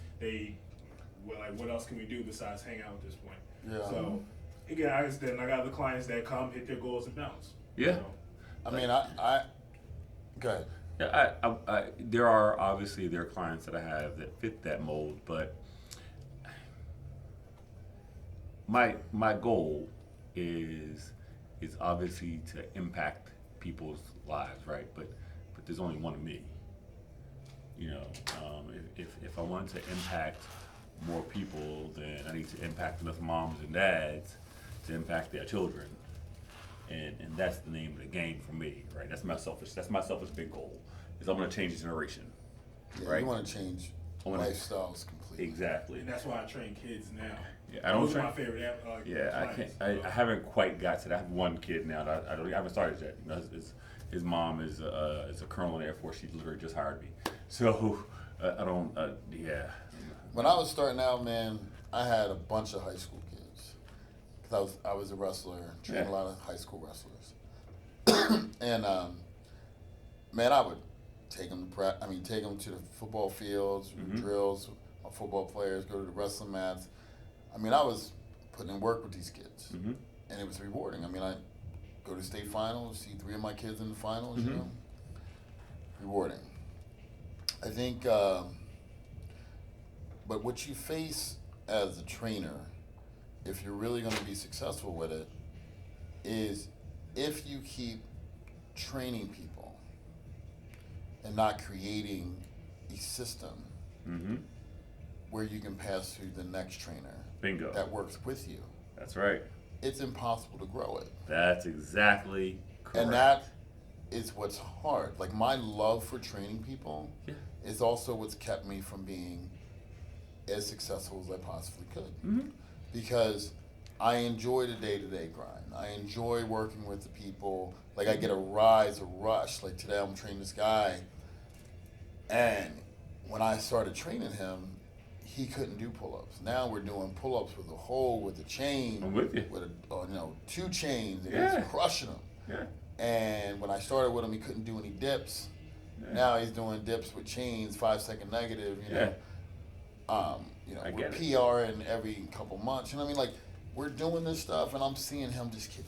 What else can we do besides hang out at this point? Yeah. So, again, I got the clients that come, hit their goals and bounce. Yeah. I mean, I go ahead. Yeah, there are obviously clients that I have that fit that mold, but my goal is obviously to impact people's lives, right? But there's only one of me. If I want to impact more people, then I need to impact enough moms and dads to impact their children. And that's the name of the game for me, right? That's my selfish big goal. Is I'm gonna change this generation, Yeah, right? You want to change lifestyles completely. Exactly. And that's why I train kids now. Yeah, I don't Those are train. my favorite. Yeah, clients. I haven't quite got to that. I have one kid now. That I haven't started yet. His mom is a colonel in the Air Force. She literally just hired me. So I don't. Yeah. When I was starting out, man, I had a bunch of high school kids because I was a wrestler, trained a lot of high school wrestlers, and man, I would take them to the football fields, drills, my football players, go to the wrestling mats. I mean, I was putting in work with these kids, and it was rewarding. I mean, I go to state finals, see 3 of my kids in the finals, rewarding. I think, but what you face as a trainer, if you're really going to be successful with it, is if you keep training people and not creating a system where you can pass through the next trainer Bingo. that works with you, That's right. it's impossible to grow it. That's exactly correct. And is what's hard. Like my love for training people Yeah. is also what's kept me from being as successful as I possibly could. Mm-hmm. Because I enjoy the day-to-day grind. I enjoy working with the people. Like I get a rise, a rush. Like today I'm training this guy, and when I started training him, he couldn't do pull-ups. Now we're doing pull-ups with a hole, with a chain, I'm with you. with two chains, and Yeah. he's crushing them. Yeah. And when I started with him, he couldn't do any dips. Yeah. Now he's doing dips with chains, 5 second negative. Yeah. I We're get it. PRing every couple months. You know what I mean? Like we're doing this stuff, and I'm seeing him just get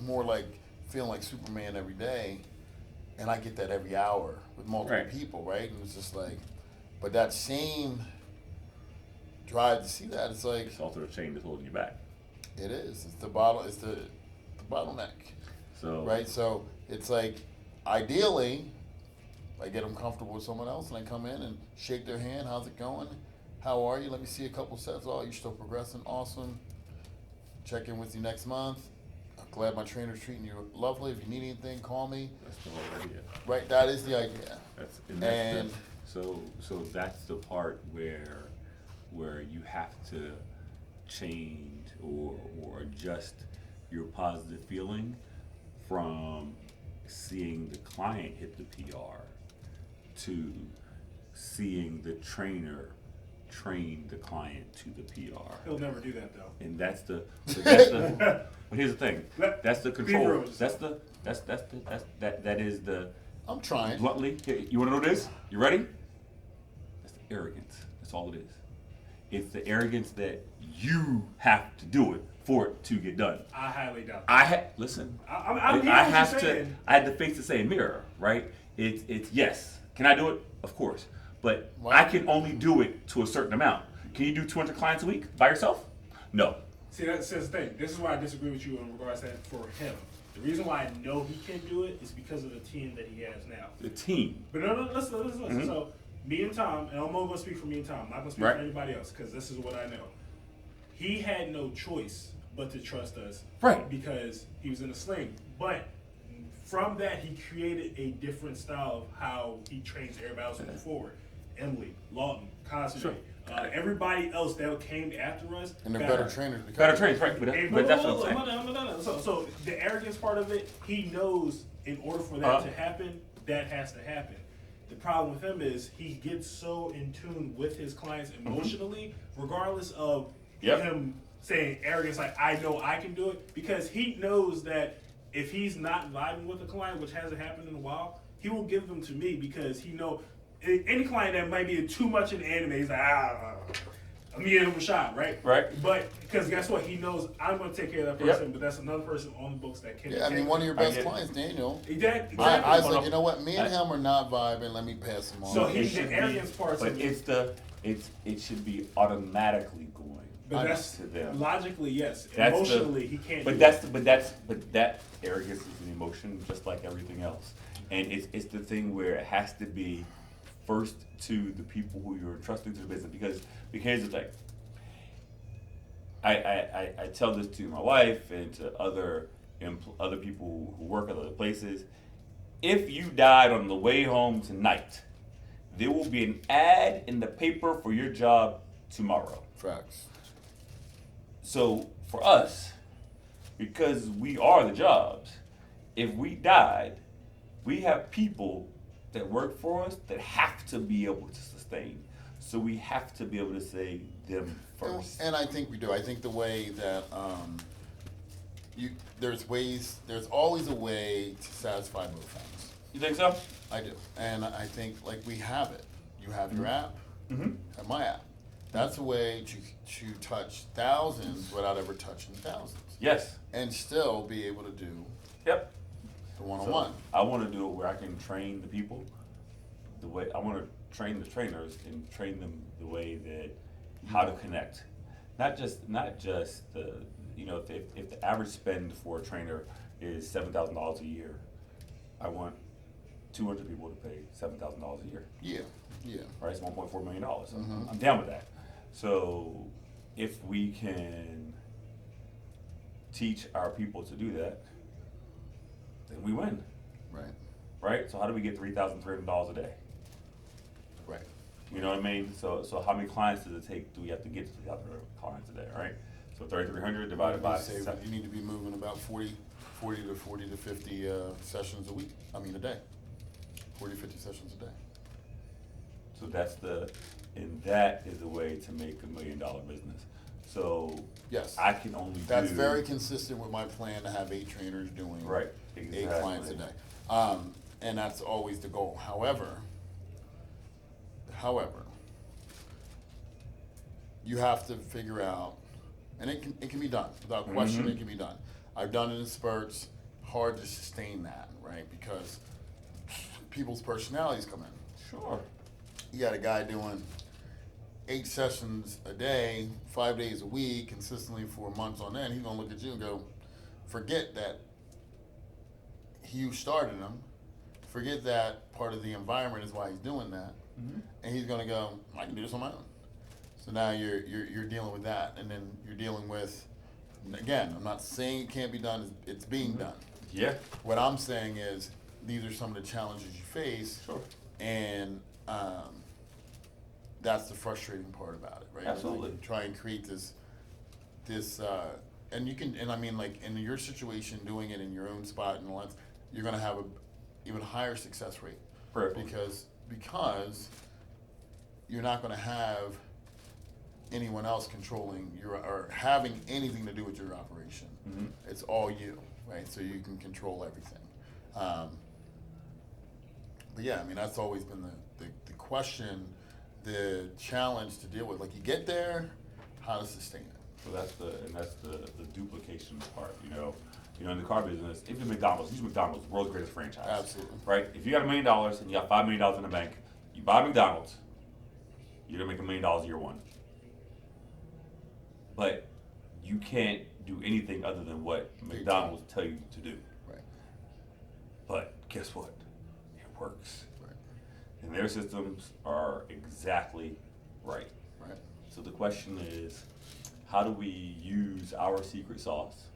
more like feeling like Superman every day, and I get that every hour with multiple Right. people, right? And it's just like, but that same drive to see that, it's like It's also the chain that's holding you back. it is. It's the bottle. It's the bottleneck. So Right, so it's like, ideally, I get them comfortable with someone else, and I come in and shake their hand. How's it going? How are you? Let me see a couple sets. Oh, you're still progressing. Awesome. Check in with you next month. I'm glad my trainer's treating you lovely. If you need anything, call me. that's the whole idea. Right, that is the idea. That's so that's the part where you have to change or adjust your positive feeling from seeing the client hit the PR to seeing the trainer train the client to the PR. He'll never do that though. And but here's the thing. That's the Be control. real with That is the I'm trying. bluntly. Here, you wanna know this? You ready? That's the arrogance. That's all it is. It's the arrogance that you have to do it for it to get done. I highly doubt that. Listen. I'm I hearing what have you're to. saying. I had to face the same mirror, right? It's yes. Can I do it? Of course. But Wow. I can only do it to a certain amount. Can you do 200 clients a week by yourself? No. See, that's the thing. This is why I disagree with you in regards to that for him. The reason why I know he can do it is because of the team that he has now. The team. But no, listen. Mhm. So, me and Tom, and I'm only going to speak for me and Tom. I'm not going to speak Right. for anybody else because this is what I know. He had no choice but to trust us. Right. Because he was in a sling. But from that, he created a different style of how he trains everybody else moving forward. Emily, Lawton, Constantine, Sure. everybody else that came after us. And they're got better hurt. trainers. Because Better trains, right? But that's what I'm saying. No. So the arrogance part of it, he knows in order for that Uh-huh. to happen, that has to happen. The problem with him is he gets so in tune with his clients emotionally, regardless of Yep. him saying arrogance, like I know I can do it, because he knows that if he's not vibing with a client, which hasn't happened in a while, he will give them to me because he know any client that might be too much in anime, he's like I'm giving him a shot, right? Right. But because guess what? He knows I'm going to take care of that Yep. person, but that's another person on the books that can. yeah, I mean, one of your I best get it. clients, Daniel. Exactly. I was Hold like, on. you know what? Me and him are not vibing. Let me pass him on. So It he- should the arrogance parts But of it. it should be automatically going But that's to them. logically yes. That's Emotionally, he can't. But do that's it. but that arrogance is an emotion just like everything else, and it's the thing where it has to be first to the people who you're entrusting to the business because here's the thing. I tell this to my wife and to other people who work at other places. If you died on the way home tonight, there will be an ad in the paper for your job tomorrow. Facts. So for us, because we are the jobs, if we died, we have people that work for us that have to be able to sustain. So we have to be able to say them first. And I think we do. I think the way that there's always a way to satisfy both ends. You think so? I do, and I think like we have it. You have your app, Mm-hmm. have my app. That's a way to touch thousands without ever touching thousands, Yes. and still be able to do Yep. the one-on-one. I want to do it where I can train the people the way I want to train the trainers and train them the way that how to connect. Not just the if the average spend for a trainer is $7,000 a year, I want 200 people to pay $7,000 a year. Yeah. Right, it's $1.4 million. Mhm. I'm down with that. So if we can teach our people to do that, then we win. Right. right? So how do we get $3,300 a day? Right. You know what I mean? So how many clients does it take? Do we have to get to 3,000 clients a day, right? So 3,300 divided by You say 7. you need to be moving about 40 to 50 sessions a week. I mean, a day. 40 to 50 sessions a day. So and that is a way to make $1 million business. So Yes. I can only That's do. very consistent with my plan to have 8 trainers doing Right, 8 exactly. clients a day. And that's always the goal. However, you have to figure out, and it can be done without question. Mhm. It can be done. I've done it in spurts. Hard to sustain that, right? Because people's personalities come in. Sure. You got a guy doing 8 sessions a day, 5 days a week, consistently for months on end. He's gonna look at you and go, forget that you started him. Forget that part of the environment is why he's doing that. Mhm. And he's gonna go, I can do this on my own. So now you're dealing with that, and then you're dealing with, again, I'm not saying it can't be done, it's being done. Yeah. What I'm saying is, these are some of the challenges you face. Sure. And that's the frustrating part about it, right? Absolutely. Like, try and create this, and you can, and I mean, like, in your situation, doing it in your own spot and all that, you're gonna have a even higher success rate. Perfect. Because you're not gonna have anyone else controlling or having anything to do with your operation. Mhm. It's all you, right? So you can control everything. But yeah, I mean, that's always been the question, the challenge to deal with. Like, you get there, how to sustain it. So that's the duplication part, you know. You know, in the car business, if you're McDonald's, use McDonald's, the world's greatest franchise. Absolutely. Right? If you got $1 million and you got $5 million in the bank, you buy McDonald's, you're gonna make $1 million year one. But you can't do anything other than what McDonald's tell you to do. Right. But guess what? It works. Right. And their systems are exactly right. Right. So the question is, how do we use our secret sauce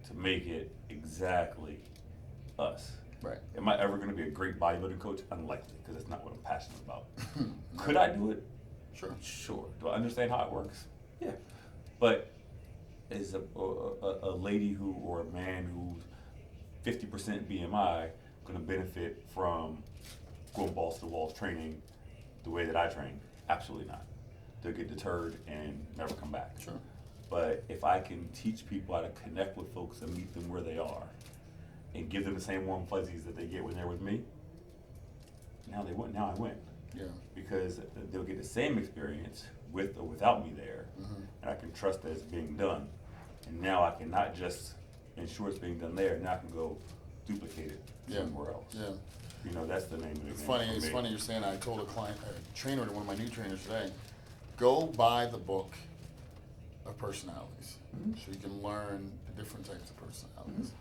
to make it exactly us? Right. Am I ever going to be a great bodybuilding coach? Unlikely, because that's not what I'm passionate about. Could I do it? Sure. Sure. Do I understand how it works? Yeah. But is a lady who or a man who's 50% BMI going to benefit from going balls to the walls training the way that I train? Absolutely not. They'll get deterred and never come back. Sure. But if I can teach people how to connect with folks and meet them where they are and give them the same warm fuzzies that they get when they're with me, now I win. Yeah. Because they'll get the same experience with or without me there, and I can trust that it's being done. And now I can not just ensure it's being done there, now I can go duplicate it Yeah. somewhere else. Yeah. You know, that's the name of the It's game funny. for It's me. funny you're saying that. I told a trainer, one of my new trainers today, go buy the book of personalities, so you can learn the different types of personalities.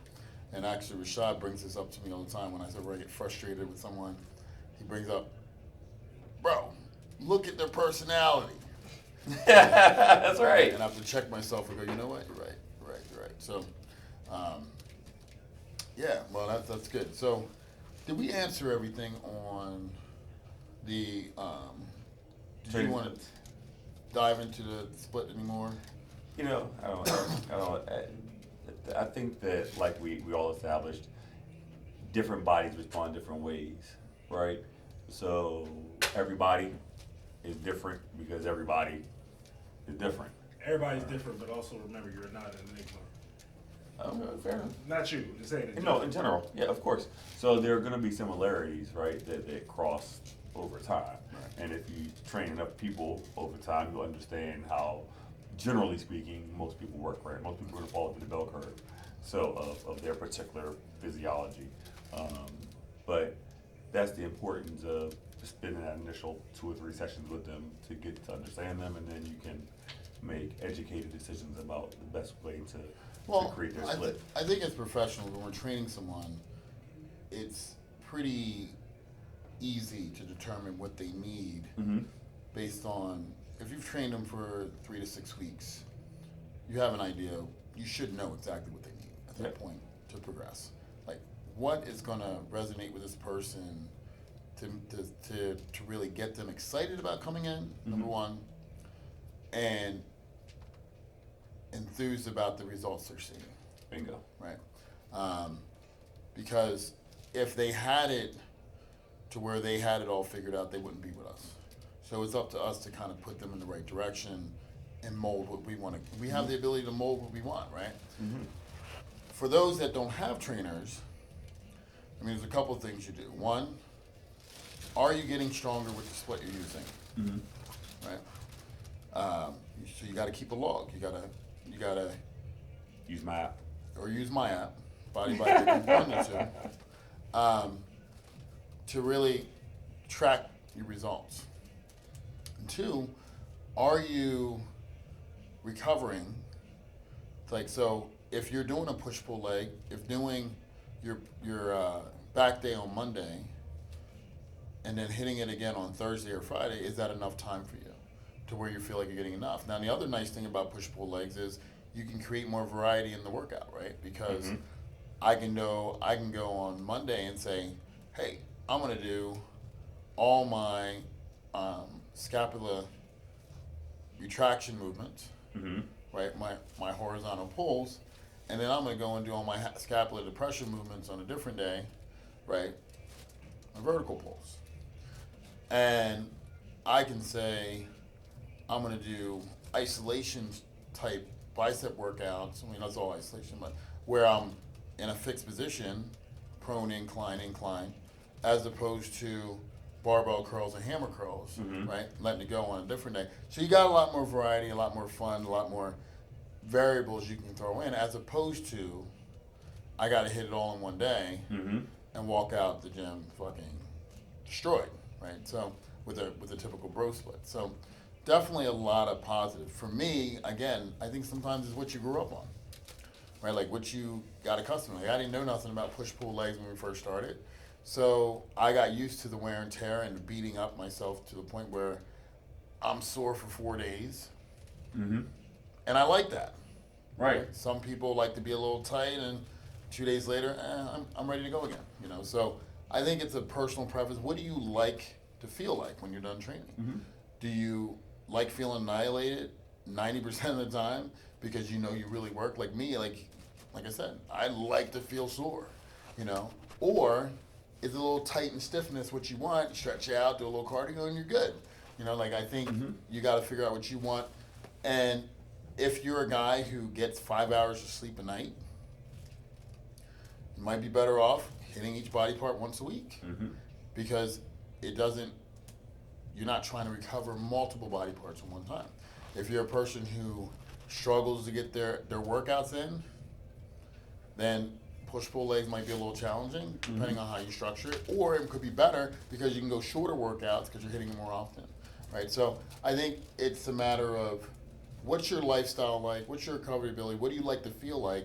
And actually, Rashad brings this up to me all the time when I ever get frustrated with someone. He brings up, bro, look at their personality. That's right. And I have to check myself and go, you know what? You're right. You're right. So, yeah. Well, that's good. So, did we answer everything on the? Did you want to dive into the split anymore? You know, I think that, like we all established, different bodies respond different ways, right? So everybody is different because everybody is different. Everybody's different, but also remember you're not an enigma. Fair enough. Not you, just saying it. No, in general, yeah, of course. So there are going to be similarities, right, that cross over time. Right. And if you train enough people over time, you'll understand how, generally speaking, most people work, right? Most people are going to fall into the bell curve, so of their particular physiology. But that's the importance of spending that initial 2 or 3 sessions with them to get to understand them, and then you can make educated decisions about the best way to create their split. I think as professionals, when we're training someone, it's pretty easy to determine what they need based on, if you've trained them for 3 to 6 weeks, you have an idea, you should know exactly what they need at that point to progress. Like, what is going to resonate with this person to really get them excited about coming in, number one, and enthused about the results they're seeing, Bingo. right? Because if they had it to where they had it all figured out, they wouldn't be with us. So it's up to us to kind of put them in the right direction and mold what we want to. We have the ability to mold what we want, right? For those that don't have trainers, I mean, there's a couple of things you do. One, are you getting stronger with the split you're using? Right? So you got to keep a log. You gotta Use my app. or use my app, Body by Dick, one or two, to really track your results. And two, are you recovering? Like, so if you're doing a push-pull leg, if doing your back day on Monday and then hitting it again on Thursday or Friday, is that enough time for you to where you feel like you're getting enough? Now, the other nice thing about push-pull legs is you can create more variety in the workout, right? Because I can go on Monday and say, hey, I'm going to do all my scapula retraction movements, right? My horizontal pulls, and then I'm going to go and do all my scapular depression movements on a different day, right? My vertical pulls. And I can say, I'm going to do isolation type bicep workouts. I mean, that's all isolation, but where I'm in a fixed position, prone, incline, as opposed to barbell curls and hammer curls, right? Letting it go on a different day. So you got a lot more variety, a lot more fun, a lot more variables you can throw in, as opposed to I got to hit it all in one day and walk out the gym fucking destroyed, right? So with a typical bro split. So definitely a lot of positive. For me, again, I think sometimes it's what you grew up on, right? Like what you got accustomed to. Like I didn't know nothing about push-pull legs when we first started. So I got used to the wear and tear and beating up myself to the point where I'm sore for 4 days. And I like that. Right. Some people like to be a little tight and 2 days later, I'm ready to go again. You know, so I think it's a personal preference. What do you like to feel like when you're done training? Do you like feeling annihilated 90% of the time because you know you really work? Like me, like I said, I like to feel sore, you know? Or is a little tight and stiffness what you want? You stretch it out, do a little cardio, and you're good. You know, like I think you got to figure out what you want. And if you're a guy who gets 5 hours of sleep a night, you might be better off hitting each body part once a week because it doesn't. You're not trying to recover multiple body parts at one time. If you're a person who struggles to get their workouts in, then push-pull legs might be a little challenging depending on how you structure it, or it could be better because you can go shorter workouts because you're hitting it more often, right? So I think it's a matter of what's your lifestyle like, what's your recovery ability, what do you like to feel like,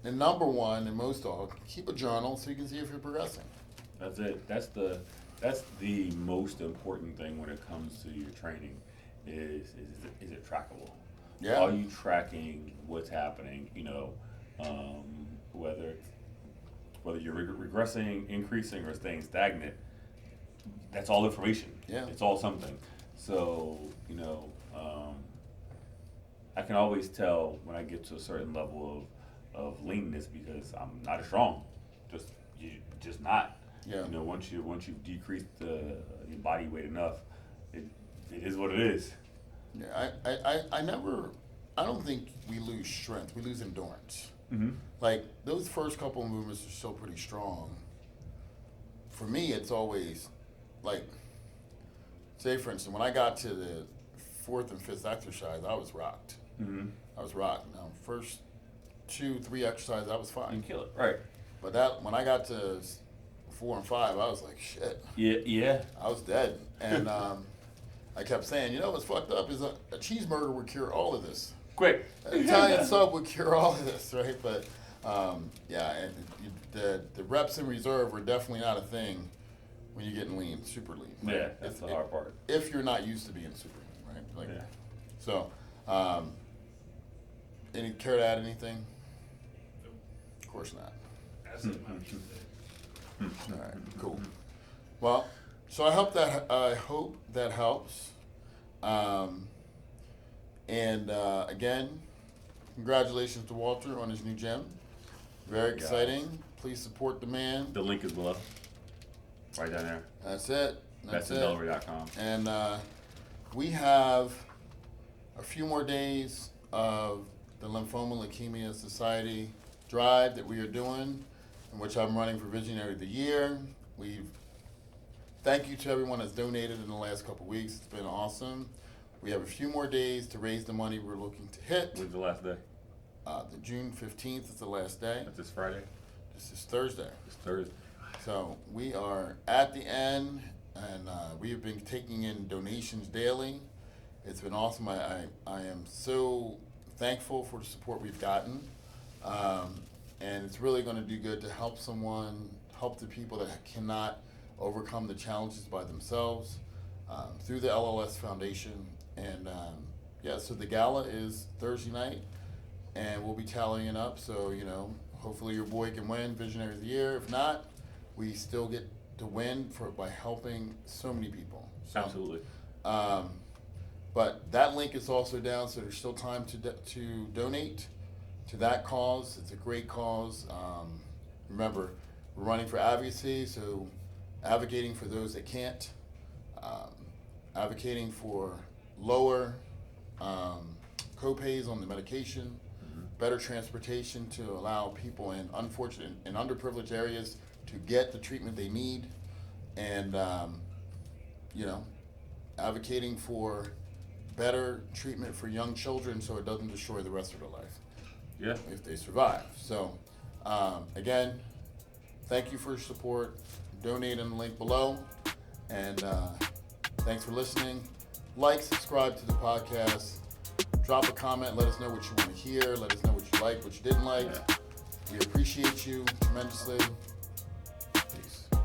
and number one, and most all, keep a journal so you can see if you're progressing. That's it. That's the most important thing when it comes to your training is it trackable? Yeah. Are you tracking what's happening? You know, whether you're regressing, increasing, or staying stagnant. That's all information. Yeah. It's all something. So, you know, I can always tell when I get to a certain level of leanness because I'm not as strong. Just not. Yeah. You know, once you've decreased your body weight enough, it is what it is. Yeah, I don't think we lose strength, we lose endurance. Like those first couple of movements are still pretty strong. For me, it's always like, say for instance, when I got to the fourth and fifth exercise, I was rocked. I was rocked. Now, first 2-3 exercises, I was You fine. kill it, right? But that when I got to 4 and 5, I was like, shit. Yeah. I was dead. And I kept saying, you know what's fucked up is a cheeseburger would cure all of this. Quick. An Italian sub would cure all of this, right? But yeah, and the reps in reserve were definitely not a thing when you're getting lean, super lean. Right? Yeah, that's the hard part. If you're not used to being super lean, right? Like, Yeah. So, any care to add anything? Of course not. That's it, my piece. All right, cool. Well, so I hope that helps. Again, congratulations to Walter on his new gym. Very Guys. exciting. Please support the man. The link is below. Right down there. That's it. That's it. BestInDelaware.com. And we have a few more days of the Lymphoma Leukemia Society drive that we are doing, in which I'm running for Visionary of the Year. Thank you to everyone that's donated in the last couple of weeks. It's been awesome. We have a few more days to raise the money we're looking to hit. When's the last day? The June 15th is the last day. That's this Friday? This is Thursday. It's Thursday. So we are at the end, and we have been taking in donations daily. It's been awesome. I am so thankful for the support we've gotten, and it's really going to do good to help someone, help the people that cannot overcome the challenges by themselves through the LLS Foundation. And so the gala is Thursday night, and we'll be tallying up. So hopefully your boy can win Visionary of the Year. If not, we still get to win by helping so many people. So, Absolutely. But that link is also down, so there's still time to donate to that cause. It's a great cause. Remember, we're running for advocacy, so advocating for those that can't, advocating for lower co-pays on the medication, better transportation to allow people in unfortunate and underprivileged areas to get the treatment they need, and advocating for better treatment for young children so it doesn't destroy the rest of their life Yeah. if they survive. So again, thank you for your support. Donate in the link below, and thanks for listening. Like, subscribe to the podcast, drop a comment, let us know what you want to hear, let us know what you like, what you didn't like. Yeah. We appreciate you tremendously.